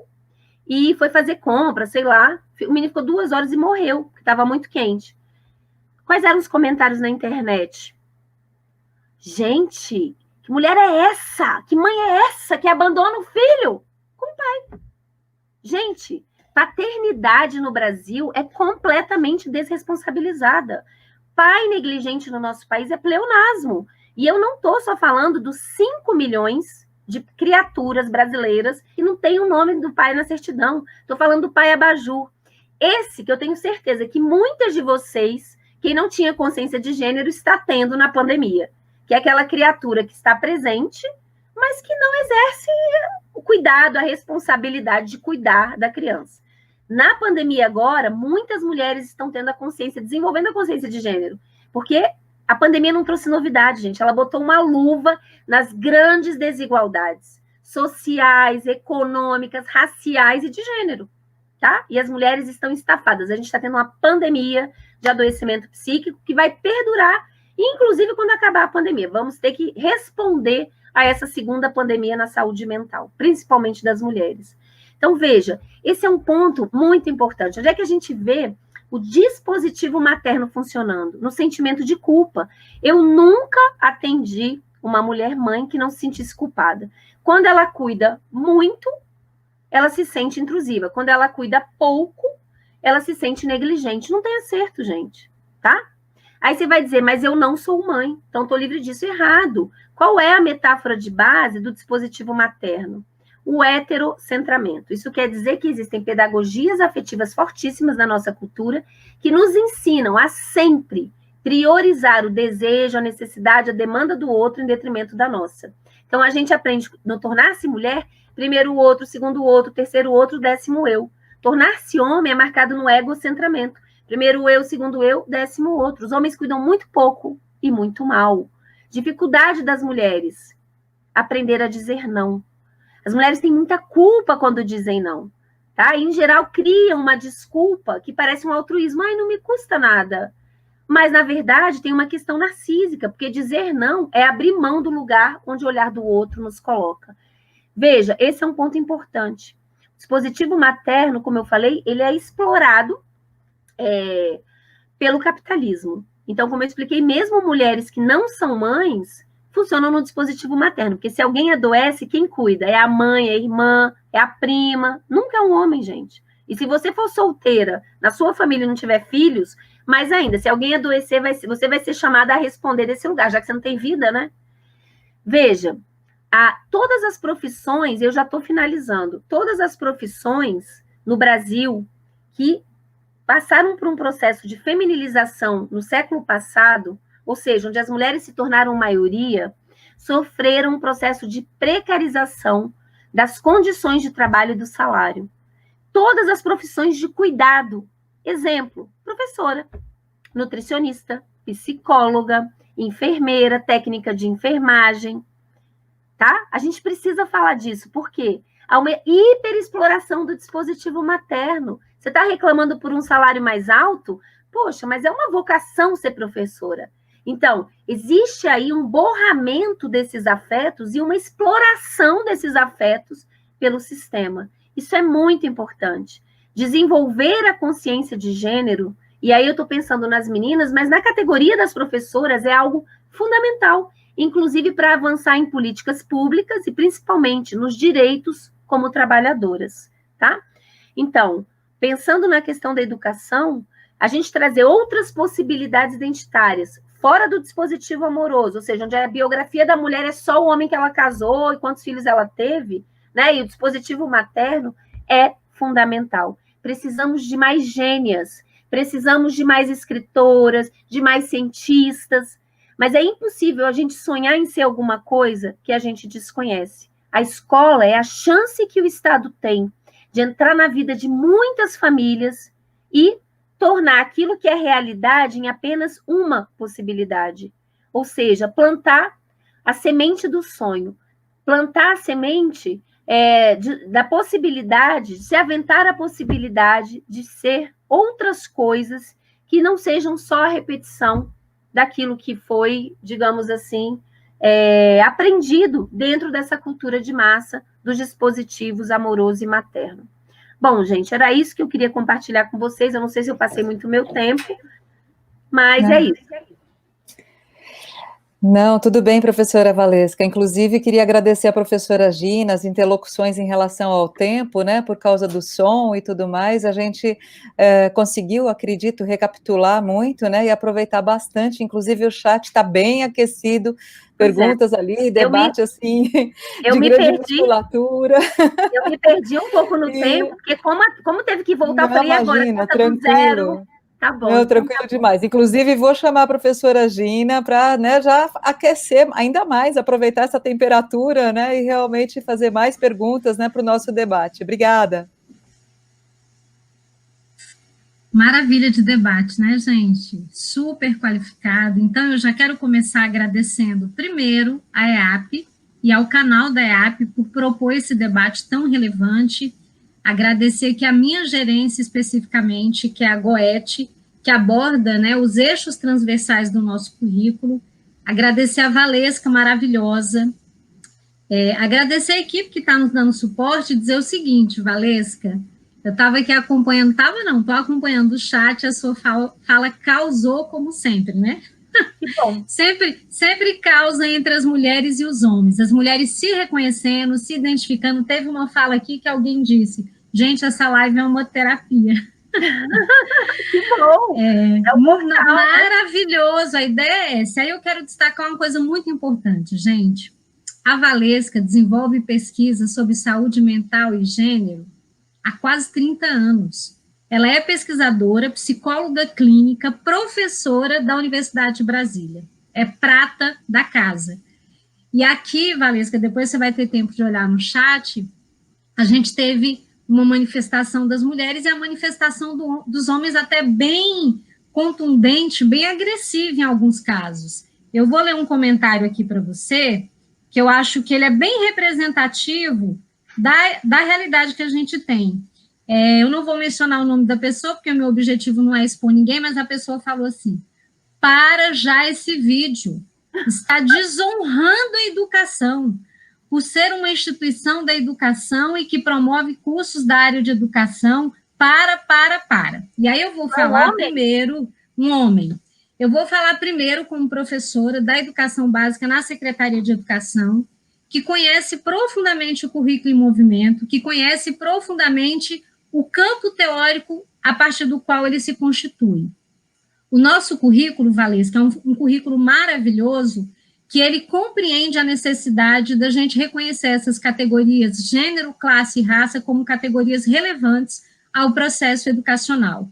[SPEAKER 5] e foi fazer compra, sei lá. O menino ficou 2 horas e morreu, porque estava muito quente. Quais eram os comentários na internet? Gente, que mulher é essa? Que mãe é essa que abandona o filho com o pai? Gente, paternidade no Brasil é completamente desresponsabilizada. Pai negligente no nosso país é pleonasmo. E eu não estou só falando dos 5 milhões de criaturas brasileiras que não tem o nome do pai na certidão. Estou falando do pai abajur. Esse que eu tenho certeza que muitas de vocês, quem não tinha consciência de gênero, está tendo na pandemia. Que é aquela criatura que está presente, mas que não exerce o cuidado, a responsabilidade de cuidar da criança. Na pandemia agora, muitas mulheres estão tendo a consciência, desenvolvendo a consciência de gênero, porque a pandemia não trouxe novidade, gente. Ela botou uma luva nas grandes desigualdades sociais, econômicas, raciais e de gênero, tá? E as mulheres estão estafadas. A gente está tendo uma pandemia de adoecimento psíquico que vai perdurar, inclusive quando acabar a pandemia. Vamos ter que responder a essa segunda pandemia na saúde mental, principalmente das mulheres. Então, veja, esse é um ponto muito importante. Onde é que a gente vê o dispositivo materno funcionando? No sentimento de culpa. Eu nunca atendi uma mulher mãe que não se sentisse culpada. Quando ela cuida muito, ela se sente intrusiva. Quando ela cuida pouco, ela se sente negligente. Não tem acerto, gente, tá? Aí você vai dizer, mas eu não sou mãe, então estou livre disso. Errado. Qual é a metáfora de base do dispositivo materno? O heterocentramento. Isso quer dizer que existem pedagogias afetivas fortíssimas na nossa cultura que nos ensinam a sempre priorizar o desejo, a necessidade, a demanda do outro em detrimento da nossa. Então, a gente aprende no tornar-se mulher, primeiro o outro, segundo o outro, terceiro o outro, décimo eu. Tornar-se homem é marcado no egocentramento. Primeiro eu, segundo eu, décimo outro. Os homens cuidam muito pouco e muito mal. Dificuldade das mulheres, aprender a dizer não. As mulheres têm muita culpa quando dizem não, tá? E, em geral, criam uma desculpa que parece um altruísmo. Ai, não me custa nada. Mas, na verdade, tem uma questão narcísica, porque dizer não é abrir mão do lugar onde o olhar do outro nos coloca. Veja, esse é um ponto importante. O dispositivo materno, como eu falei, ele é explorado pelo capitalismo. Então, como eu expliquei, mesmo mulheres que não são mães funcionam no dispositivo materno, porque se alguém adoece, quem cuida? É a mãe, é a irmã, é a prima, nunca é um homem, gente. E se você for solteira, na sua família não tiver filhos, mais ainda, se alguém adoecer, você vai ser chamada a responder desse lugar, já que você não tem vida, né? Veja, todas as profissões, eu já estou finalizando, todas as profissões no Brasil que passaram por um processo de feminilização no século passado, ou seja, onde as mulheres se tornaram maioria, sofreram um processo de precarização das condições de trabalho e do salário. Todas as profissões de cuidado, exemplo, professora, nutricionista, psicóloga, enfermeira, técnica de enfermagem, tá? A gente precisa falar disso, porque há uma hiperexploração do dispositivo materno. Você está reclamando por um salário mais alto? Poxa, mas é uma vocação ser professora. Então, existe aí um borramento desses afetos e uma exploração desses afetos pelo sistema. Isso é muito importante. Desenvolver a consciência de gênero, e aí eu estou pensando nas meninas, mas na categoria das professoras é algo fundamental, inclusive para avançar em políticas públicas e principalmente nos direitos como trabalhadoras, tá? Então, pensando na questão da educação, a gente trazer outras possibilidades identitárias, fora do dispositivo amoroso, ou seja, onde a biografia da mulher é só o homem que ela casou e quantos filhos ela teve, né? E o dispositivo materno é fundamental. Precisamos de mais gênias, precisamos de mais escritoras, de mais cientistas, mas é impossível a gente sonhar em ser alguma coisa que a gente desconhece. A escola é a chance que o Estado tem de entrar na vida de muitas famílias e tornar aquilo que é realidade em apenas uma possibilidade. Ou seja, plantar a semente do sonho. Plantar a semente da possibilidade, de se aventar a possibilidade de ser outras coisas que não sejam só a repetição daquilo que foi, digamos assim, aprendido dentro dessa cultura de massa dos dispositivos amoroso e materno. Bom, gente, era isso que eu queria compartilhar com vocês. Eu não sei se eu passei muito meu tempo, mas é isso.
[SPEAKER 2] Não, tudo bem, professora Valesca. Inclusive, queria agradecer à professora Gina as interlocuções em relação ao tempo, né, por causa do som e tudo mais. A gente conseguiu, acredito, recapitular muito, né, e aproveitar bastante. Inclusive, o chat está bem aquecido, perguntas ali, debate assim, de grande musculatura.
[SPEAKER 5] Eu me perdi um pouco no tempo, porque como teve que voltar, eu falei,
[SPEAKER 2] imagina,
[SPEAKER 5] agora, conta do zero. Tá bom.
[SPEAKER 2] Não,
[SPEAKER 5] Então
[SPEAKER 2] tranquilo demais. Inclusive, vou chamar a professora Gina para, né, já aquecer ainda mais, aproveitar essa temperatura, né, e realmente fazer mais perguntas, né, para o nosso debate. Obrigada.
[SPEAKER 4] Maravilha de debate, né, gente? Super qualificado. Então, eu já quero começar agradecendo, primeiro, a EAP e ao canal da EAP por propor esse debate tão relevante. Agradecer que a minha gerência, especificamente, que é a GOET, que aborda, né, os eixos transversais do nosso currículo. Agradecer a Valesca, maravilhosa. Agradecer a equipe que está nos dando suporte e dizer o seguinte, Valesca, eu estava aqui acompanhando, estou acompanhando o chat, a sua fala causou como sempre, né?
[SPEAKER 5] Que bom.
[SPEAKER 4] Sempre causa entre as mulheres e os homens, as mulheres se reconhecendo, se identificando. Teve uma fala aqui que alguém disse, gente, essa live é uma terapia.
[SPEAKER 5] Que bom! É um portal,
[SPEAKER 4] maravilhoso, né? A ideia é essa. Aí eu quero destacar uma coisa muito importante, gente. A Valesca desenvolve pesquisa sobre saúde mental e gênero há quase 30 anos. Ela é pesquisadora, psicóloga clínica, professora da Universidade de Brasília. É prata da casa. E aqui, Valesca, depois você vai ter tempo de olhar no chat, a gente teve uma manifestação das mulheres e a manifestação dos homens até bem contundente, bem agressiva em alguns casos. Eu vou ler um comentário aqui para você, que eu acho que ele é bem representativo da realidade que a gente tem. Eu não vou mencionar o nome da pessoa, porque o meu objetivo não é expor ninguém, mas a pessoa falou assim, para já esse vídeo, está desonrando a educação, por ser uma instituição da educação e que promove cursos da área de educação, para. E aí eu vou falar primeiro, um homem, eu vou falar primeiro como professora da educação básica na Secretaria de Educação, que conhece profundamente o currículo em movimento, que conhece profundamente o campo teórico a partir do qual ele se constitui. O nosso currículo, Valesca, é um currículo maravilhoso, que ele compreende a necessidade da gente reconhecer essas categorias, gênero, classe e raça, como categorias relevantes ao processo educacional.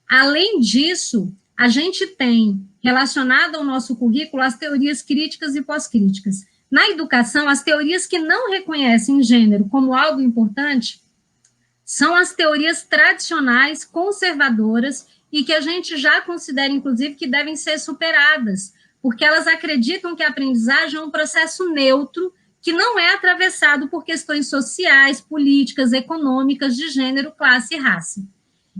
[SPEAKER 4] Além disso, a gente tem, relacionado ao nosso currículo, as teorias críticas e pós-críticas. Na educação, as teorias que não reconhecem gênero como algo importante são as teorias tradicionais, conservadoras, e que a gente já considera, inclusive, que devem ser superadas, porque elas acreditam que a aprendizagem é um processo neutro, que não é atravessado por questões sociais, políticas, econômicas, de gênero, classe e raça.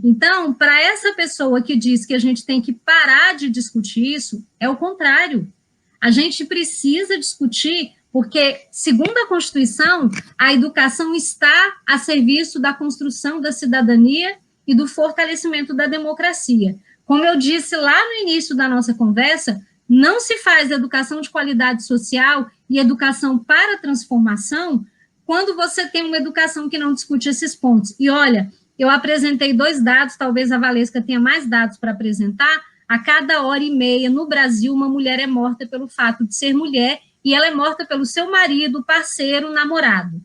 [SPEAKER 4] Então, para essa pessoa que diz que a gente tem que parar de discutir isso, é o contrário. A gente precisa discutir, porque, segundo a Constituição, a educação está a serviço da construção da cidadania e do fortalecimento da democracia. Como eu disse lá no início da nossa conversa, não se faz educação de qualidade social e educação para transformação quando você tem uma educação que não discute esses pontos. E olha, eu apresentei 2 dados, talvez a Valesca tenha mais dados para apresentar. A cada hora e meia, no Brasil, uma mulher é morta pelo fato de ser mulher e ela é morta pelo seu marido, parceiro, namorado.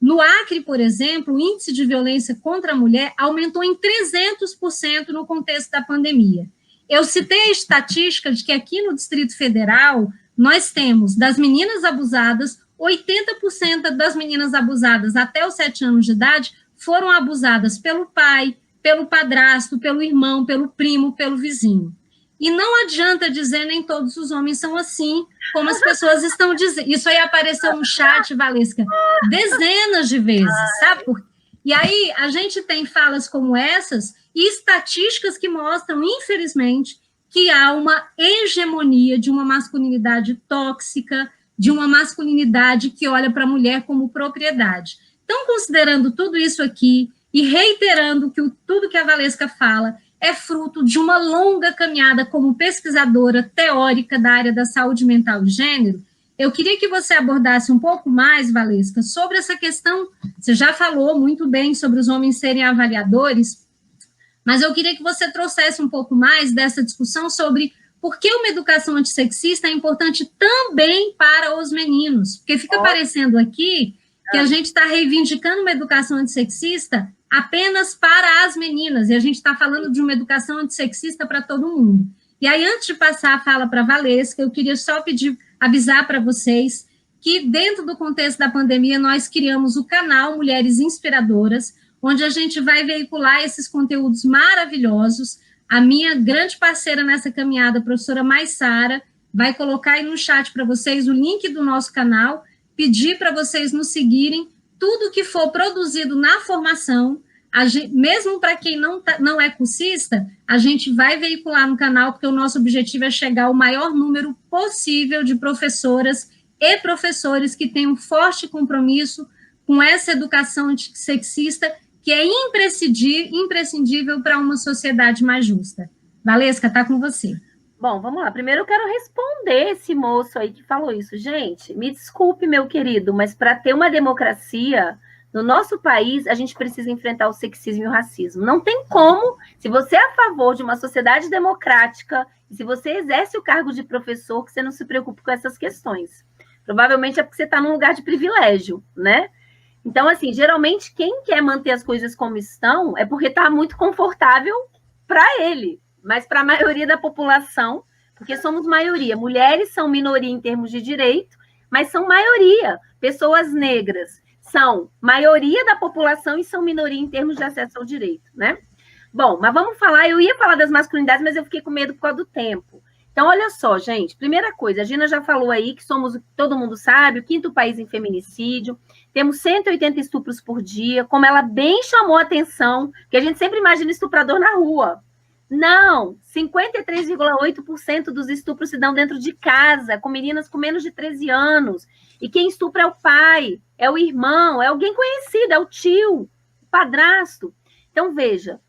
[SPEAKER 4] No Acre, por exemplo, o índice de violência contra a mulher aumentou em 300% no contexto da pandemia. Eu citei a estatística de que aqui no Distrito Federal, nós temos, das meninas abusadas, 80% das meninas abusadas até os 7 anos de idade foram abusadas pelo pai, pelo padrasto, pelo irmão, pelo primo, pelo vizinho. E não adianta dizer nem todos os homens são assim, como as pessoas estão dizendo. Isso aí apareceu no chat, Valesca, dezenas de vezes, sabe? E aí a gente tem falas como essas e estatísticas que mostram, infelizmente, que há uma hegemonia de uma masculinidade tóxica, de uma masculinidade que olha para a mulher como propriedade. Então, considerando tudo isso aqui e reiterando que tudo que a Valesca fala é fruto de uma longa caminhada como pesquisadora teórica da área da saúde mental e gênero, eu queria que você abordasse um pouco mais, Valesca, sobre essa questão. Você já falou muito bem sobre os homens serem avaliadores, mas eu queria que você trouxesse um pouco mais dessa discussão sobre por que uma educação antissexista é importante também para os meninos, porque fica parecendo aqui que a gente está reivindicando uma educação antissexista apenas para as meninas, e a gente está falando de uma educação antissexista para todo mundo. E aí, antes de passar a fala para a Valesca, eu queria só avisar para vocês que, dentro do contexto da pandemia, nós criamos o canal Mulheres Inspiradoras, onde a gente vai veicular esses conteúdos maravilhosos. A minha grande parceira nessa caminhada, a professora Maissara, vai colocar aí no chat para vocês o link do nosso canal, pedir para vocês nos seguirem. Tudo que for produzido na formação, mesmo para quem não é cursista, a gente vai veicular no canal, porque o nosso objetivo é chegar ao maior número possível de professoras e professores que têm um forte compromisso com essa educação antissexista, que é imprescindível para uma sociedade mais justa. Valesca, está com você.
[SPEAKER 5] Bom, vamos lá. Primeiro eu quero responder esse moço aí que falou isso. Gente, me desculpe, meu querido, mas para ter uma democracia no nosso país, a gente precisa enfrentar o sexismo e o racismo. Não tem como, se você é a favor de uma sociedade democrática, e se você exerce o cargo de professor, que você não se preocupe com essas questões. Provavelmente é porque você está num lugar de privilégio, né? Então, assim, geralmente quem quer manter as coisas como estão é porque está muito confortável para ele. Mas para a maioria da população, porque somos maioria, mulheres são minoria em termos de direito, mas são maioria. Pessoas negras são maioria da população e são minoria em termos de acesso ao direito, né? Bom, mas vamos falar, eu ia falar das masculinidades, mas eu fiquei com medo por causa do tempo. Então, olha só, gente, primeira coisa, a Gina já falou aí que somos, todo mundo sabe, o 5º país em feminicídio, temos 180 estupros por dia, como ela bem chamou a atenção, que a gente sempre imagina estuprador na rua. Não, 53,8% dos estupros se dão dentro de casa, com meninas com menos de 13 anos. E quem estupra é o pai, é o irmão, é alguém conhecido, é o tio, o padrasto. Então, veja,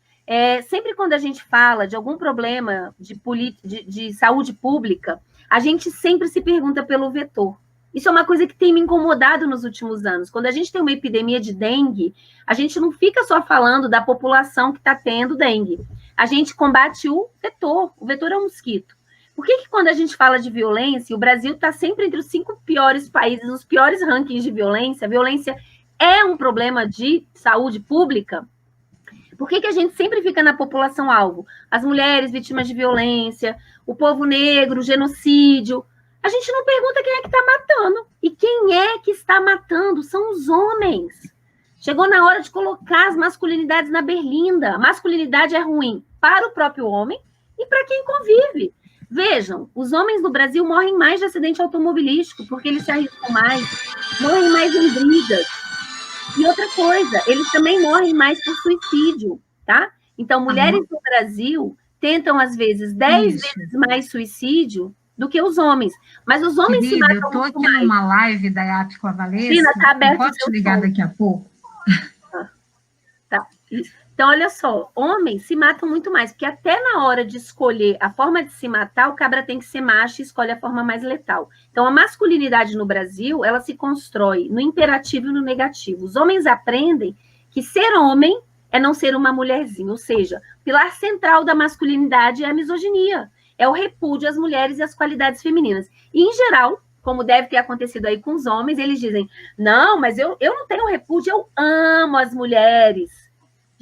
[SPEAKER 5] sempre quando a gente fala de algum problema de saúde pública, a gente sempre se pergunta pelo vetor. Isso é uma coisa que tem me incomodado nos últimos anos. Quando a gente tem uma epidemia de dengue, a gente não fica só falando da população que está tendo dengue. A gente combate o vetor é um mosquito. Por que quando a gente fala de violência, o Brasil está sempre entre os 5 piores países, os piores rankings de violência, a violência é um problema de saúde pública? Por que a gente sempre fica na população-alvo? As mulheres vítimas de violência, o povo negro, genocídio. A gente não pergunta quem é que está matando. E quem é que está matando são os homens. Chegou na hora de colocar as masculinidades na berlinda. A masculinidade é ruim para o próprio homem e para quem convive. Vejam, os homens no Brasil morrem mais de acidente automobilístico, porque eles se arriscam mais, morrem mais em brigas. E outra coisa, eles também morrem mais por suicídio, tá? Então, mulheres no Brasil tentam, às vezes, 10 vezes mais suicídio do que os homens. Mas os homens se matam muito mais.
[SPEAKER 6] Eu estou aqui numa live da IAP com a Valesca.
[SPEAKER 5] Tina, tá aberto.
[SPEAKER 6] Pode te ligar daqui a pouco?
[SPEAKER 5] Tá. Então, olha só, homens se matam muito mais, porque até na hora de escolher a forma de se matar, o cabra tem que ser macho e escolhe a forma mais letal. Então, a masculinidade no Brasil, ela se constrói no imperativo e no negativo. Os homens aprendem que ser homem é não ser uma mulherzinha, ou seja, o pilar central da masculinidade é a misoginia, é o repúdio às mulheres e às qualidades femininas. E, em geral, como deve ter acontecido aí com os homens, eles dizem, não, mas eu não tenho repúdio, eu amo as mulheres.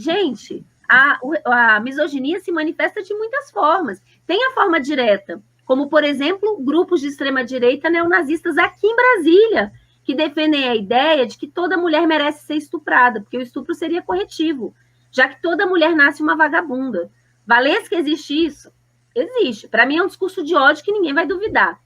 [SPEAKER 5] Gente, a misoginia se manifesta de muitas formas. Tem a forma direta, como, por exemplo, grupos de extrema-direita neonazistas aqui em Brasília, que defendem a ideia de que toda mulher merece ser estuprada, porque o estupro seria corretivo, já que toda mulher nasce uma vagabunda. Valesca, existe isso? Existe. Para mim é um discurso de ódio que ninguém vai duvidar.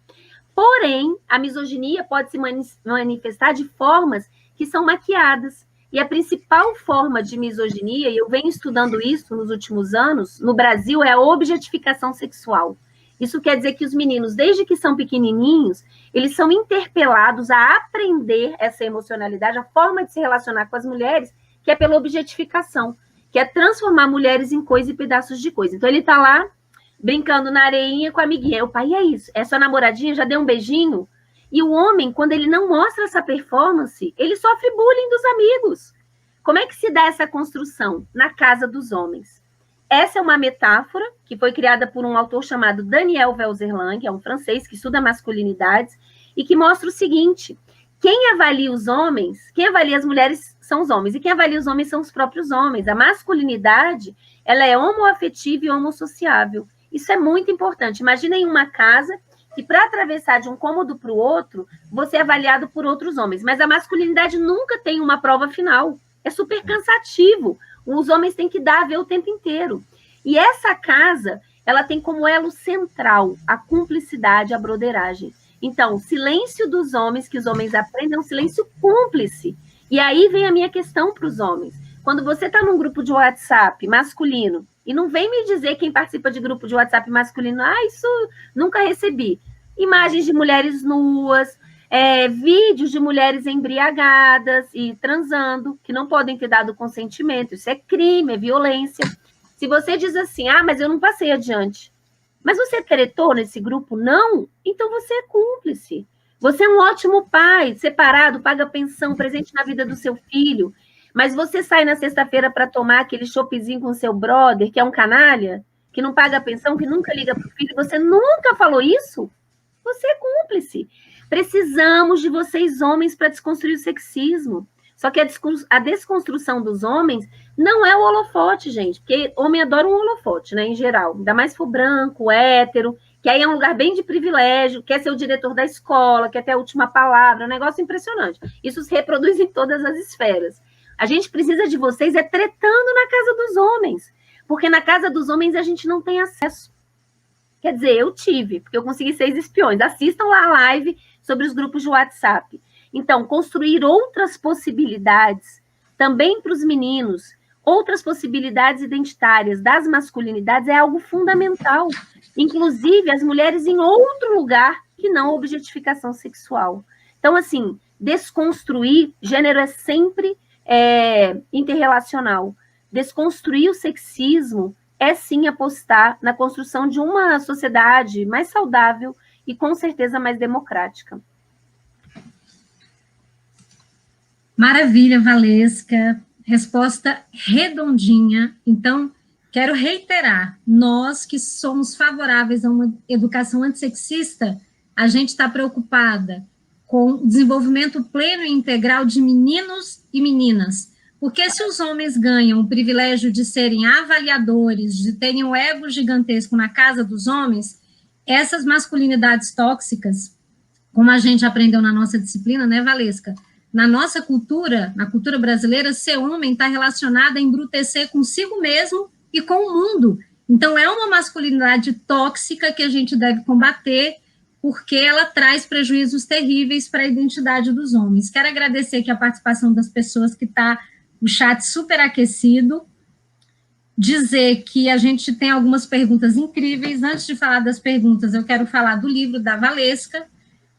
[SPEAKER 5] Porém, a misoginia pode se manifestar de formas que são maquiadas. E a principal forma de misoginia, e eu venho estudando isso nos últimos anos, no Brasil, é a objetificação sexual. Isso quer dizer que os meninos, desde que são pequenininhos, eles são interpelados a aprender essa emocionalidade, a forma de se relacionar com as mulheres, que é pela objetificação, que é transformar mulheres em coisa e pedaços de coisa. Então, ele está lá, brincando na areinha com a amiguinha. O pai, é isso, é sua namoradinha, já deu um beijinho? E o homem, quando ele não mostra essa performance, ele sofre bullying dos amigos. Como é que se dá essa construção? Na casa dos homens. Essa é uma metáfora que foi criada por um autor chamado Daniel Velzerlang, é um francês que estuda masculinidades, e que mostra o seguinte, quem avalia os homens, quem avalia as mulheres são os homens, e quem avalia os homens são os próprios homens. A masculinidade, ela é homoafetiva e homossociável. Isso é muito importante. Imaginem uma casa que, para atravessar de um cômodo para o outro, você é avaliado por outros homens. Mas a masculinidade nunca tem uma prova final. É super cansativo. Os homens têm que dar a ver o tempo inteiro. E essa casa, ela tem como elo central a cumplicidade, a broderagem. Então, o silêncio dos homens, que os homens aprendem, é um silêncio cúmplice. E aí vem a minha questão para os homens. Quando você está num grupo de WhatsApp masculino, e não vem me dizer quem participa de grupo de WhatsApp masculino, isso nunca recebi. Imagens de mulheres nuas, vídeos de mulheres embriagadas e transando, que não podem ter dado consentimento. Isso é crime, é violência. Se você diz assim, mas eu não passei adiante, mas você tretou nesse grupo? Não? Então você é cúmplice. Você é um ótimo pai, separado, paga pensão, presente na vida do seu filho, mas você sai na sexta-feira para tomar aquele choppzinho com seu brother, que é um canalha, que não paga pensão, que nunca liga para o filho, você nunca falou isso? Você é cúmplice. Precisamos de vocês, homens, para desconstruir o sexismo. Só que a desconstrução dos homens não é o holofote, gente, porque homem adora um holofote, né, em geral. Ainda mais se for branco, hétero, que aí é um lugar bem de privilégio, quer ser o diretor da escola, quer ter a última palavra, é um negócio impressionante. Isso se reproduz em todas as esferas. A gente precisa de vocês tretando na casa dos homens, porque na casa dos homens a gente não tem acesso. Quer dizer, eu tive, porque eu consegui 6 espiões. Assistam lá a live sobre os grupos de WhatsApp. Então, construir outras possibilidades, também para os meninos, outras possibilidades identitárias das masculinidades é algo fundamental. Inclusive, as mulheres em outro lugar que não a objetificação sexual. Então, assim, desconstruir, gênero é sempre interrelacional. Desconstruir o sexismo é sim apostar na construção de uma sociedade mais saudável e com certeza mais democrática.
[SPEAKER 6] Maravilha, Valesca. Resposta redondinha. Então, quero reiterar, nós que somos favoráveis a uma educação antissexista, a gente está preocupada com o desenvolvimento pleno e integral de meninos e meninas. Porque se os homens ganham o privilégio de serem avaliadores, de terem um ego gigantesco na casa dos homens, essas masculinidades tóxicas, como a gente aprendeu na nossa disciplina, né, Valesca? Na nossa cultura, na cultura brasileira, ser homem está relacionado a embrutecer consigo mesmo e com o mundo. Então, é uma masculinidade tóxica que a gente deve combater, porque ela traz prejuízos terríveis para a identidade dos homens. Quero agradecer aqui a participação das pessoas que está o chat super aquecido, dizer que a gente tem algumas perguntas incríveis. Antes de falar das perguntas, eu quero falar do livro da Valesca.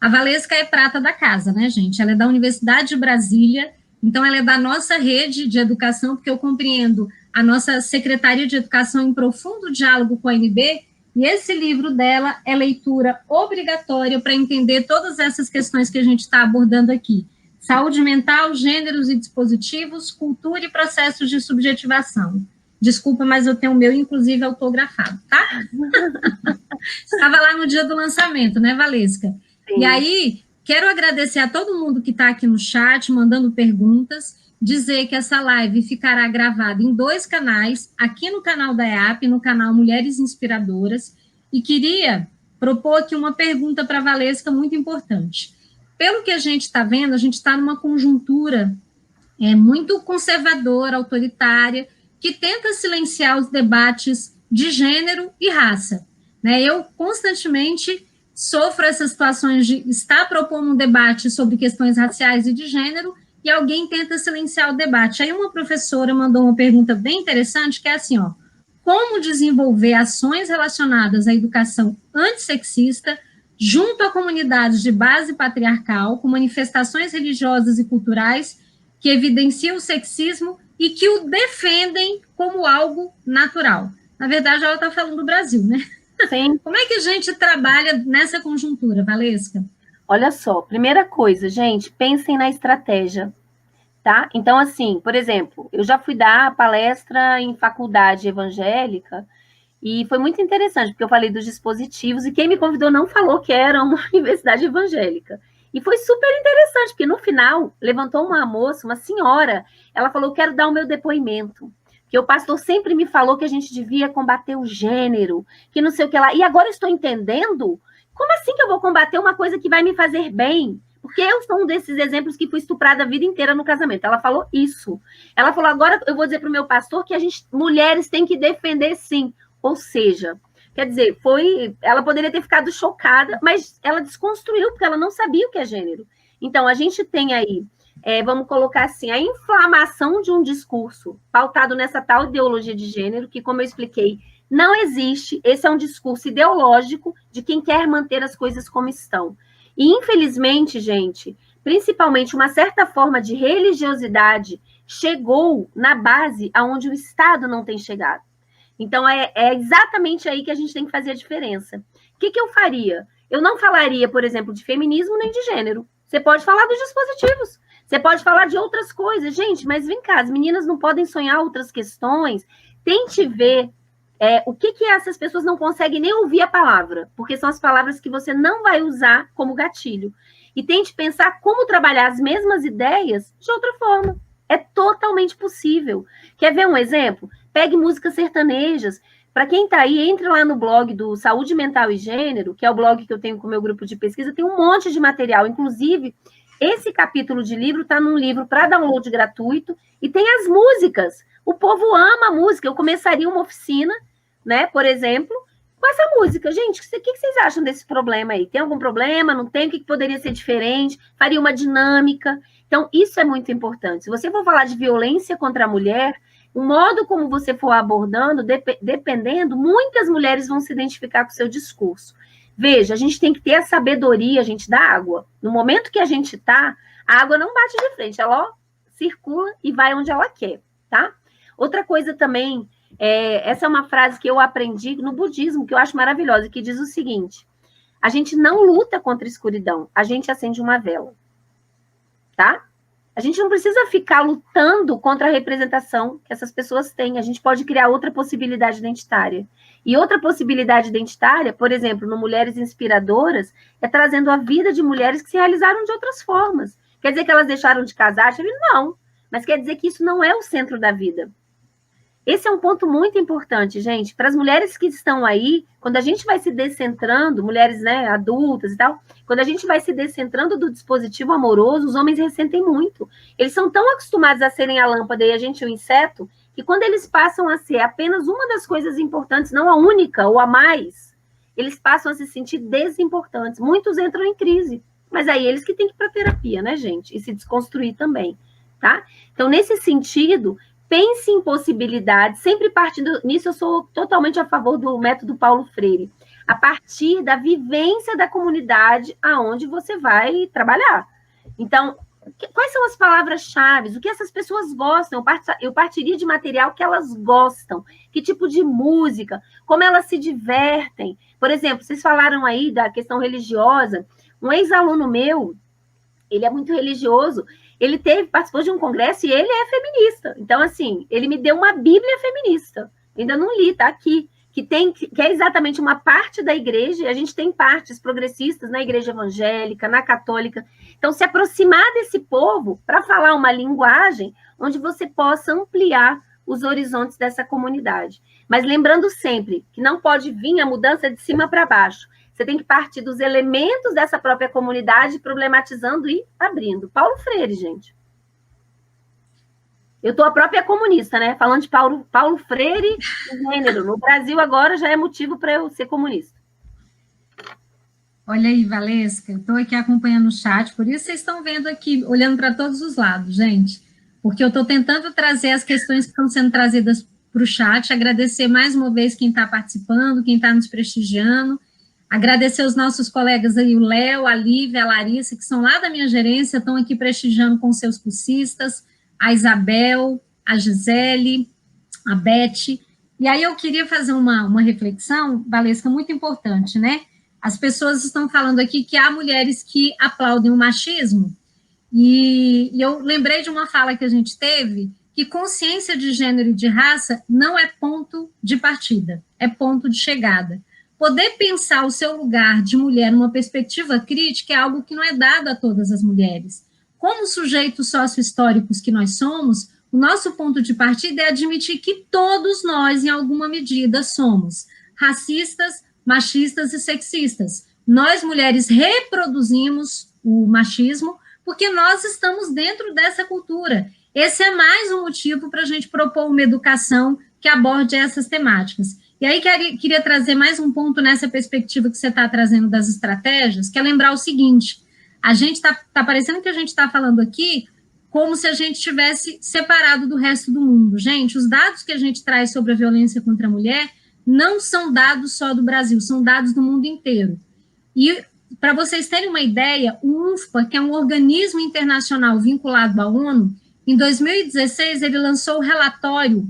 [SPEAKER 6] A Valesca é prata da casa, né, gente? Ela é da Universidade de Brasília, então ela é da nossa rede de educação, porque eu compreendo a nossa Secretaria de Educação em profundo diálogo com a UNB, e esse livro dela é leitura obrigatória para entender todas essas questões que a gente está abordando aqui. Saúde mental, gêneros e dispositivos, cultura e processos de subjetivação. Desculpa, mas eu tenho o meu, inclusive, autografado, tá? Estava lá no dia do lançamento, né, Valesca? Sim. E aí, quero agradecer a todo mundo que está aqui no chat, mandando perguntas, dizer que essa live ficará gravada em 2 canais, aqui no canal da EAP, no canal Mulheres Inspiradoras, e queria propor aqui uma pergunta para a Valesca muito importante. Pelo que a gente está vendo, a gente está numa conjuntura muito conservadora, autoritária, que tenta silenciar os debates de gênero e raça. Né? Eu constantemente sofro essas situações de estar propondo um debate sobre questões raciais e de gênero, e alguém tenta silenciar o debate. Aí uma professora mandou uma pergunta bem interessante, que é assim, como desenvolver ações relacionadas à educação antissexista junto a comunidades de base patriarcal, com manifestações religiosas e culturais que evidenciam o sexismo e que o defendem como algo natural. Na verdade, ela está falando do Brasil, né?
[SPEAKER 5] Sim.
[SPEAKER 6] Como é que a gente trabalha nessa conjuntura, Valesca?
[SPEAKER 5] Olha só, primeira coisa, gente, pensem na estratégia, tá? Então, assim, por exemplo, eu já fui dar palestra em faculdade evangélica e foi muito interessante, porque eu falei dos dispositivos e quem me convidou não falou que era uma universidade evangélica. E foi super interessante, porque no final, levantou uma moça, uma senhora, ela falou, quero dar o meu depoimento, que o pastor sempre me falou que a gente devia combater o gênero, que não sei o que lá, e agora eu estou entendendo, como assim que eu vou combater uma coisa que vai me fazer bem? Porque eu sou um desses exemplos que fui estuprada a vida inteira no casamento. Ela falou isso. Ela falou, agora eu vou dizer para o meu pastor que a gente, mulheres, tem que defender sim. Ou seja, quer dizer, ela poderia ter ficado chocada, mas ela desconstruiu, porque ela não sabia o que é gênero. Então, a gente tem aí, vamos colocar assim, a inflamação de um discurso pautado nessa tal ideologia de gênero, que, como eu expliquei, não existe. Esse é um discurso ideológico de quem quer manter as coisas como estão. E, infelizmente, gente, principalmente uma certa forma de religiosidade chegou na base aonde o Estado não tem chegado. Então, é exatamente aí que a gente tem que fazer a diferença. O que eu faria? Eu não falaria, por exemplo, de feminismo nem de gênero. Você pode falar dos dispositivos. Você pode falar de outras coisas. Gente, mas vem cá, as meninas não podem sonhar outras questões. Tente ver o que essas pessoas não conseguem nem ouvir a palavra, porque são as palavras que você não vai usar como gatilho. E tente pensar como trabalhar as mesmas ideias de outra forma. É totalmente possível. Quer ver um exemplo? Pegue músicas sertanejas. Para quem está aí, entre lá no blog do Saúde Mental e Gênero, que é o blog que eu tenho com o meu grupo de pesquisa, tem um monte de material. Inclusive, esse capítulo de livro está num livro para download gratuito e tem as músicas. O povo ama a música. Eu começaria uma oficina, né, por exemplo, com essa música. Gente, o que vocês acham desse problema aí? Tem algum problema? Não tem? O que poderia ser diferente? Faria uma dinâmica? Então, isso é muito importante. Se você for falar de violência contra a mulher, o modo como você for abordando, dependendo, muitas mulheres vão se identificar com o seu discurso. Veja, a gente tem que ter a sabedoria, gente, da água. No momento que a gente está, a água não bate de frente, ela circula e vai onde ela quer, tá? Outra coisa também, essa é uma frase que eu aprendi no budismo, que eu acho maravilhosa, que diz o seguinte: a gente não luta contra a escuridão, a gente acende uma vela, tá? A gente não precisa ficar lutando contra a representação que essas pessoas têm, a gente pode criar outra possibilidade identitária. E outra possibilidade identitária, por exemplo, no Mulheres Inspiradoras, é trazendo a vida de mulheres que se realizaram de outras formas. Quer dizer que elas deixaram de casar? Não, mas quer dizer que isso não é o centro da vida. Esse é um ponto muito importante, gente, para as mulheres que estão aí, quando a gente vai se descentrando, mulheres, né, adultas e tal, quando a gente vai se descentrando do dispositivo amoroso, os homens ressentem muito. Eles são tão acostumados a serem a lâmpada e a gente o inseto, que quando eles passam a ser apenas uma das coisas importantes, não a única ou a mais, eles passam a se sentir desimportantes. Muitos entram em crise, mas aí eles que têm que ir para terapia, né, gente? E se desconstruir também, tá? Então, nesse sentido, pense em possibilidades, sempre partindo nisso, eu sou totalmente a favor do método Paulo Freire, a partir da vivência da comunidade aonde você vai trabalhar. Então, quais são as palavras-chave? O que essas pessoas gostam? Eu partiria de material que elas gostam, que tipo de música, como elas se divertem. Por exemplo, vocês falaram aí da questão religiosa, um ex-aluno meu, ele é muito religioso, ele participou de um congresso e ele é feminista. Então, assim, ele me deu uma Bíblia feminista. Ainda não li, tá aqui. Que é exatamente uma parte da igreja, e a gente tem partes progressistas na igreja evangélica, na católica. Então, se aproximar desse povo para falar uma linguagem onde você possa ampliar os horizontes dessa comunidade. Mas lembrando sempre que não pode vir a mudança de cima para baixo. Você tem que partir dos elementos dessa própria comunidade, problematizando e abrindo. Paulo Freire, gente. Eu estou a própria comunista, né? Falando de Paulo Freire e gênero. No Brasil, agora, já é motivo para eu ser comunista.
[SPEAKER 6] Olha aí, Valesca, eu estou aqui acompanhando o chat, por isso vocês estão vendo aqui, olhando para todos os lados, gente. Porque eu estou tentando trazer as questões que estão sendo trazidas para o chat, agradecer mais uma vez quem está participando, quem está nos prestigiando, agradecer os nossos colegas aí, o Léo, a Lívia, a Larissa, que são lá da minha gerência, estão aqui prestigiando com seus cursistas, a Isabel, a Gisele, a Beth. E aí eu queria fazer uma reflexão, Valesca, muito importante, né? As pessoas estão falando aqui que há mulheres que aplaudem o machismo, e eu lembrei de uma fala que a gente teve, que consciência de gênero e de raça não é ponto de partida, é ponto de chegada. poder pensar o seu lugar de mulher numa perspectiva crítica é algo que não é dado a todas as mulheres. Como sujeitos sociohistóricos que nós somos, o nosso ponto de partida é admitir que todos nós, em alguma medida, somos racistas, machistas e sexistas. Nós, mulheres, reproduzimos o machismo porque nós estamos dentro dessa cultura. Esse é mais um motivo para a gente propor uma educação que aborde essas temáticas. E aí, queria trazer mais um ponto nessa perspectiva que você está trazendo das estratégias, que é lembrar o seguinte: a gente está parecendo que a gente está falando aqui como se a gente tivesse separado do resto do mundo. Gente, os dados que a gente traz sobre a violência contra a mulher não são dados só do Brasil, são dados do mundo inteiro. E, para vocês terem uma ideia, o UNFPA, que é um organismo internacional vinculado à ONU, em 2016, ele lançou o relatório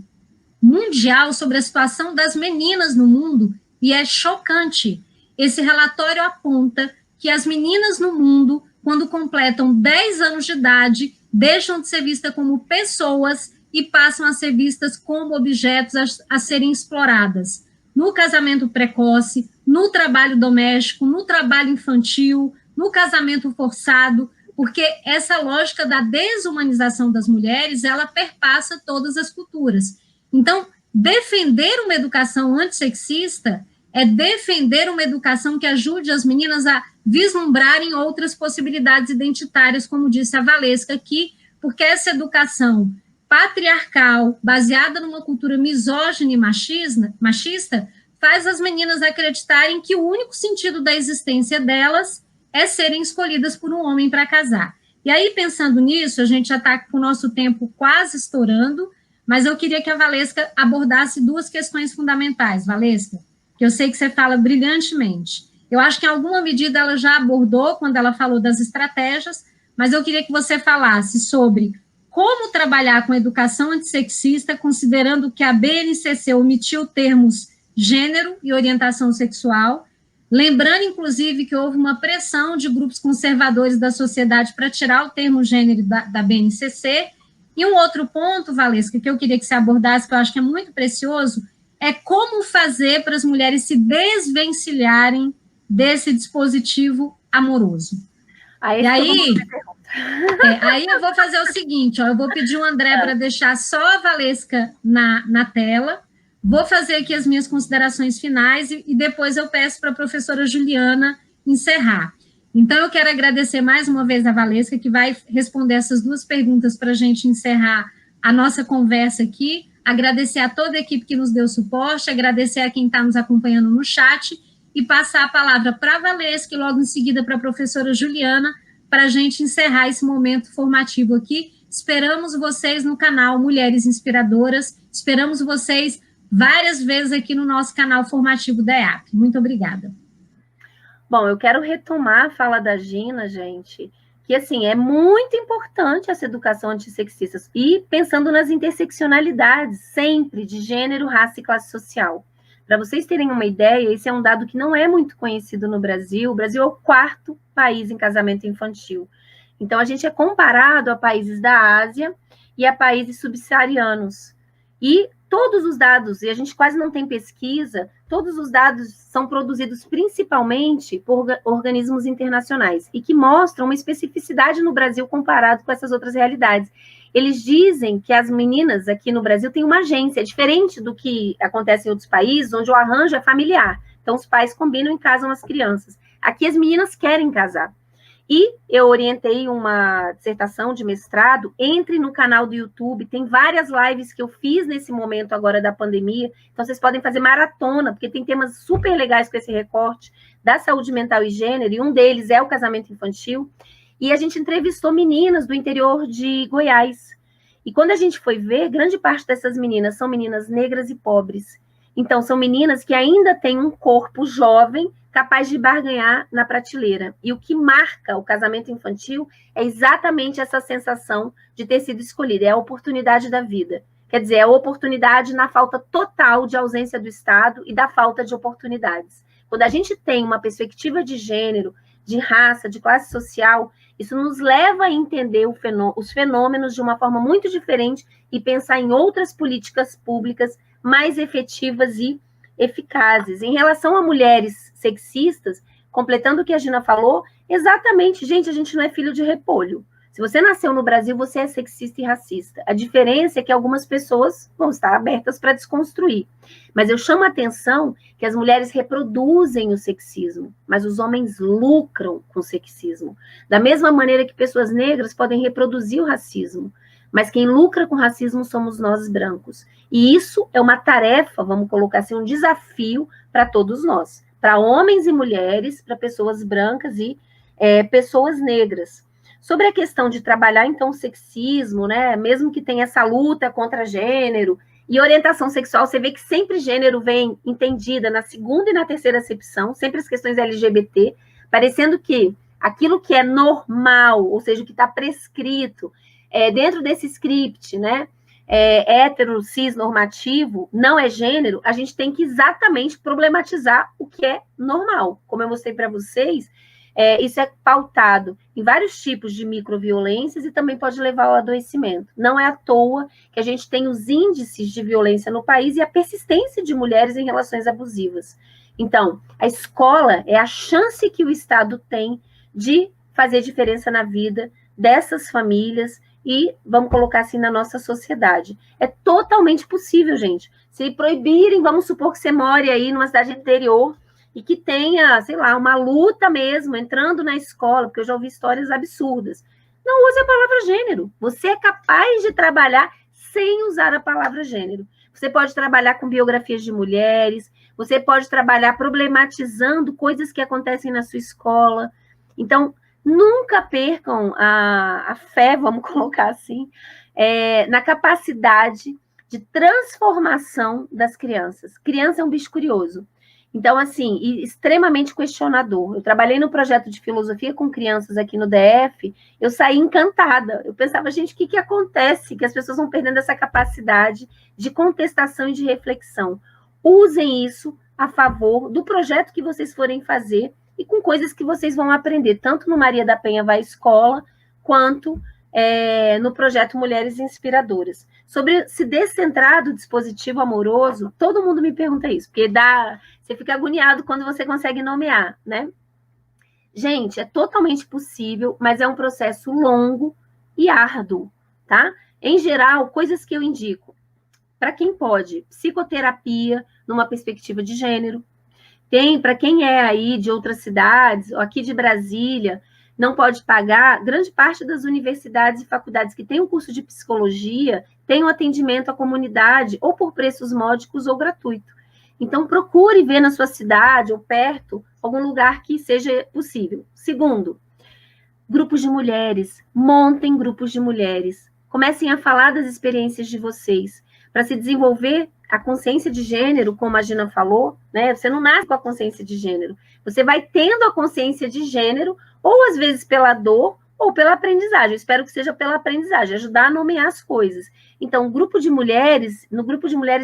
[SPEAKER 6] mundial sobre a situação das meninas no mundo, e é chocante. Esse relatório aponta que as meninas no mundo, quando completam 10 anos de idade, deixam de ser vistas como pessoas e passam a ser vistas como objetos a serem exploradas. No casamento precoce, no trabalho doméstico, no trabalho infantil, no casamento forçado, porque essa lógica da desumanização das mulheres, ela perpassa todas as culturas. Então, defender uma educação antissexista é defender uma educação que ajude as meninas a vislumbrarem outras possibilidades identitárias, como disse a Valesca aqui, porque essa educação patriarcal, baseada numa cultura misógina e machista, faz as meninas acreditarem que o único sentido da existência delas é serem escolhidas por um homem para casar. E aí, pensando nisso, a gente já está com o nosso tempo quase estourando, mas eu queria que a Valesca abordasse duas questões fundamentais. Valesca, que eu sei que você fala brilhantemente. Eu acho que em alguma medida ela já abordou quando ela falou das estratégias, mas eu queria que você falasse sobre como trabalhar com educação antissexista, considerando que a BNCC omitiu termos gênero e orientação sexual, lembrando, inclusive, que houve uma pressão de grupos conservadores da sociedade para tirar o termo gênero da BNCC. E um outro ponto, Valesca, que eu queria que você abordasse, que eu acho que é muito precioso, é como fazer para as mulheres se desvencilharem desse dispositivo amoroso.
[SPEAKER 5] Aí,
[SPEAKER 6] e aí eu vou fazer o seguinte, ó, eu vou pedir o André para deixar só a Valesca na tela, vou fazer aqui as minhas considerações finais e depois eu peço para a professora Juliana encerrar. Então, eu quero agradecer mais uma vez a Valesca, que vai responder essas duas perguntas para a gente encerrar a nossa conversa aqui, agradecer a toda a equipe que nos deu suporte, agradecer a quem está nos acompanhando no chat e passar a palavra para a Valesca e logo em seguida para a professora Juliana, para a gente encerrar esse momento formativo aqui. Esperamos vocês no canal Mulheres Inspiradoras, esperamos vocês várias vezes aqui no nosso canal formativo da EAP. Muito obrigada.
[SPEAKER 5] Bom, eu quero retomar a fala da Gina, gente, que, assim, é muito importante essa educação antissexista, e pensando nas interseccionalidades, sempre, de gênero, raça e classe social. Para vocês terem uma ideia, esse é um dado que não é muito conhecido no Brasil. O Brasil é o 4º país em casamento infantil. Então, a gente é comparado a países da Ásia e a países subsaarianos. E todos os dados, e a gente quase não tem pesquisa, todos os dados são produzidos principalmente por organismos internacionais e que mostram uma especificidade no Brasil comparado com essas outras realidades. Eles dizem que as meninas aqui no Brasil têm uma agência, diferente do que acontece em outros países, onde o arranjo é familiar. Então, os pais combinam e casam as crianças. Aqui, as meninas querem casar. E eu orientei uma dissertação de mestrado, entre no canal do YouTube, tem várias lives que eu fiz nesse momento agora da pandemia, então vocês podem fazer maratona, porque tem temas super legais com esse recorte da saúde mental e gênero, e um deles é o casamento infantil, e a gente entrevistou meninas do interior de Goiás, e quando a gente foi ver, grande parte dessas meninas são meninas negras e pobres, então são meninas que ainda têm um corpo jovem, capaz de barganhar na prateleira. E o que marca o casamento infantil é exatamente essa sensação de ter sido escolhida, é a oportunidade da vida. Quer dizer, é a oportunidade na falta total de ausência do Estado e da falta de oportunidades. Quando a gente tem uma perspectiva de gênero, de raça, de classe social, isso nos leva a entender os fenômenos de uma forma muito diferente e pensar em outras políticas públicas mais efetivas e eficazes. Em relação a mulheres sexistas, completando o que a Gina falou, exatamente, gente, a gente não é filho de repolho. Se você nasceu no Brasil, você é sexista e racista. A diferença é que algumas pessoas vão estar abertas para desconstruir. Mas eu chamo a atenção que as mulheres reproduzem o sexismo, mas os homens lucram com o sexismo. Da mesma maneira que pessoas negras podem reproduzir o racismo, mas quem lucra com o racismo somos nós brancos. E isso é uma tarefa, vamos colocar assim, um desafio para todos nós, para homens e mulheres, para pessoas brancas e pessoas negras. Sobre a questão de trabalhar, então, o sexismo, né, mesmo que tenha essa luta contra gênero e orientação sexual, você vê que sempre gênero vem entendida na segunda e na terceira acepção, sempre as questões LGBT, parecendo que aquilo que é normal, ou seja, o que está prescrito, dentro desse script, né, hétero, cis, normativo, não é gênero, a gente tem que exatamente problematizar o que é normal. Como eu mostrei para vocês, isso é pautado em vários tipos de microviolências e também pode levar ao adoecimento. Não é à toa que a gente tem os índices de violência no país e a persistência de mulheres em relações abusivas. Então, a escola é a chance que o Estado tem de fazer diferença na vida dessas famílias e, vamos colocar assim, na nossa sociedade. É totalmente possível, gente. Se proibirem, vamos supor que você more aí numa cidade interior e que tenha, sei lá, uma luta mesmo, entrando na escola, porque eu já ouvi histórias absurdas. Não use a palavra gênero. Você é capaz de trabalhar sem usar a palavra gênero. Você pode trabalhar com biografias de mulheres, você pode trabalhar problematizando coisas que acontecem na sua escola. Então, nunca percam a fé, vamos colocar assim, na capacidade de transformação das crianças. Criança é um bicho curioso. Então, assim, extremamente questionador. Eu trabalhei no projeto de filosofia com crianças aqui no DF, eu saí encantada. Eu pensava, gente, o que acontece? Que as pessoas vão perdendo essa capacidade de contestação e de reflexão. Usem isso a favor do projeto que vocês forem fazer e com coisas que vocês vão aprender, tanto no Maria da Penha Vai Escola, quanto no projeto Mulheres Inspiradoras. Sobre se descentrar do dispositivo amoroso, todo mundo me pergunta isso, porque você fica agoniado quando você consegue nomear, né? Gente, é totalmente possível, mas é um processo longo e árduo, tá? Em geral, coisas que eu indico. Para quem pode, psicoterapia numa perspectiva de gênero. Tem, para quem é aí de outras cidades, ou aqui de Brasília, não pode pagar, grande parte das universidades e faculdades que têm um curso de psicologia tem um atendimento à comunidade, ou por preços módicos ou gratuito. Então, procure ver na sua cidade ou perto algum lugar que seja possível. Segundo, grupos de mulheres. Montem grupos de mulheres. Comecem a falar das experiências de vocês. Para se desenvolver a consciência de gênero, como a Gina falou, né? Você não nasce com a consciência de gênero. Você vai tendo a consciência de gênero, ou às vezes pela dor, ou pela aprendizagem. Eu espero que seja pela aprendizagem, ajudar a nomear as coisas. Então, no grupo de mulheres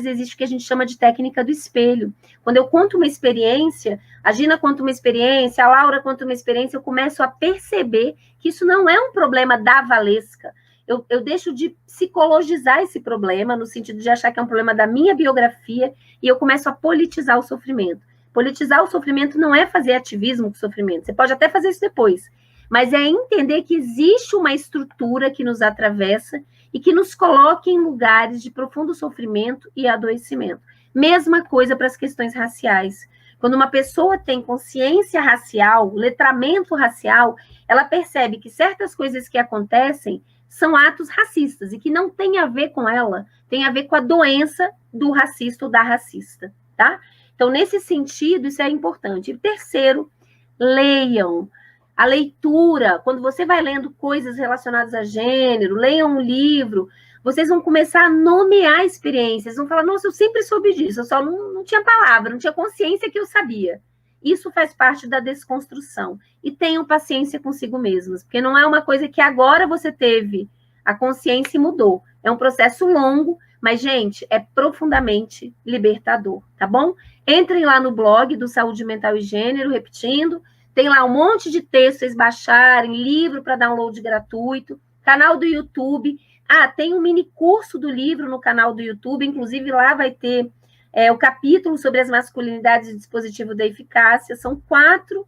[SPEAKER 5] existe o que a gente chama de técnica do espelho. Quando eu conto uma experiência, a Gina conta uma experiência, a Laura conta uma experiência, eu começo a perceber que isso não é um problema da Valesca. Eu deixo de psicologizar esse problema, no sentido de achar que é um problema da minha biografia, e eu começo a politizar o sofrimento. Politizar o sofrimento não é fazer ativismo com o sofrimento, você pode até fazer isso depois, mas é entender que existe uma estrutura que nos atravessa e que nos coloca em lugares de profundo sofrimento e adoecimento. Mesma coisa para as questões raciais. Quando uma pessoa tem consciência racial, letramento racial, ela percebe que certas coisas que acontecem são atos racistas e que não tem a ver com ela, tem a ver com a doença do racista ou da racista, tá? Então, nesse sentido, isso é importante. E terceiro, leiam. A leitura, quando você vai lendo coisas relacionadas a gênero, leiam um livro, vocês vão começar a nomear experiências, vão falar, nossa, eu sempre soube disso, eu só não tinha palavra, não tinha consciência que eu sabia. Isso faz parte da desconstrução. E tenham paciência consigo mesmos, porque não é uma coisa que agora você teve a consciência e mudou. É um processo longo, mas, gente, é profundamente libertador, tá bom? Entrem lá no blog do Saúde Mental e Gênero, repetindo, tem lá um monte de texto, vocês baixarem, livro para download gratuito, canal do YouTube. Tem um mini curso do livro no canal do YouTube, inclusive lá vai ter o capítulo sobre as masculinidades e dispositivo da eficácia. São 4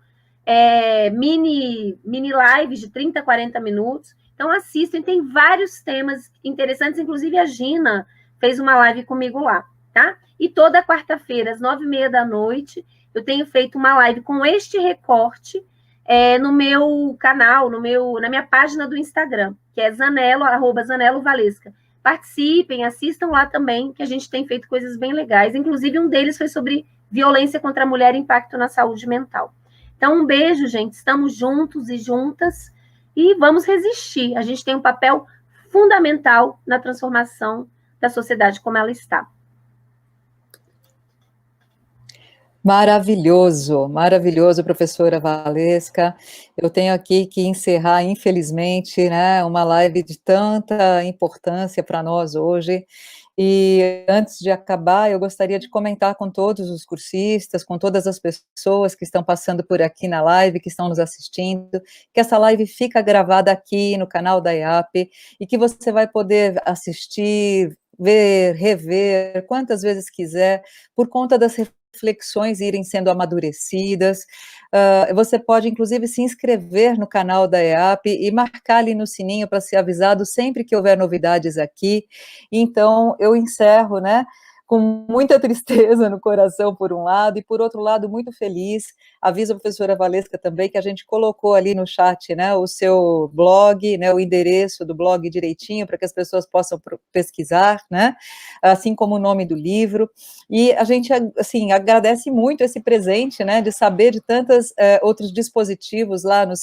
[SPEAKER 5] mini lives de 30, 40 minutos. Então, assistem, tem vários temas interessantes, inclusive a Gina fez uma live comigo lá, tá? E toda quarta-feira, às 9h30 da noite, eu tenho feito uma live com este recorte no meu canal, na minha página do Instagram, que é Zanello, @ZanelloValesca. Participem, assistam lá também, que a gente tem feito coisas bem legais. Inclusive, um deles foi sobre violência contra a mulher e impacto na saúde mental. Então, um beijo, gente. Estamos juntos e juntas e vamos resistir. A gente tem um papel fundamental na transformação da sociedade como ela está.
[SPEAKER 2] Maravilhoso, maravilhoso, professora Valesca. Eu tenho aqui que encerrar, infelizmente, né, uma live de tanta importância para nós hoje. E antes de acabar, eu gostaria de comentar com todos os cursistas, com todas as pessoas que estão passando por aqui na live, que estão nos assistindo, que essa live fica gravada aqui no canal da EAP e que você vai poder assistir, ver, rever, quantas vezes quiser, por conta das reflexões irem sendo amadurecidas. Você pode, inclusive, se inscrever no canal da EAP e marcar ali no sininho para ser avisado sempre que houver novidades aqui. Então, eu encerro, né, com muita tristeza no coração, por um lado, e por outro lado, muito feliz. Aviso a professora Valesca também que a gente colocou ali no chat, né, o seu blog, né, o endereço do blog direitinho, para que as pessoas possam pesquisar, né, assim como o nome do livro. E a gente, assim, agradece muito esse presente, né, de saber de tantos outros dispositivos lá no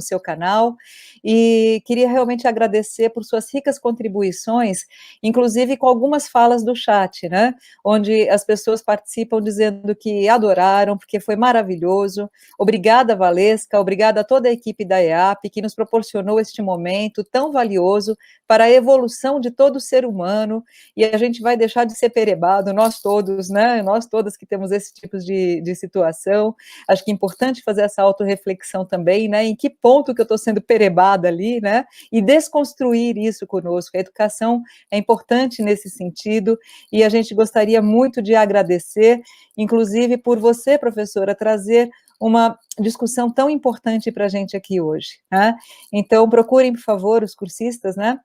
[SPEAKER 2] seu canal, e queria realmente agradecer por suas ricas contribuições, inclusive com algumas falas do chat, né, onde as pessoas participam dizendo que adoraram, porque foi maravilhoso. Obrigada, Valesca, obrigada a toda a equipe da EAP, que nos proporcionou este momento tão valioso para a evolução de todo ser humano, e a gente vai deixar de ser perebado, nós todos, né, nós todas que temos esse tipo de situação. Acho que é importante fazer essa autorreflexão também, né, em que ponto que eu estou sendo perebada ali, né, e desconstruir isso conosco. A educação é importante nesse sentido, e a gente gostaria muito de agradecer, inclusive por você, professora, trazer uma discussão tão importante para a gente aqui hoje, né? Então, procurem, por favor, os cursistas, né?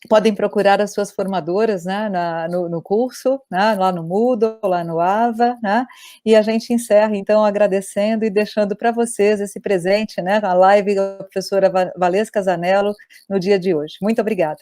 [SPEAKER 2] Podem procurar as suas formadoras, né, no curso, né, lá no Moodle, lá no AVA, né, e a gente encerra, então, agradecendo e deixando para vocês esse presente, né, a live da professora Valesca Zanello no dia de hoje. Muito obrigada.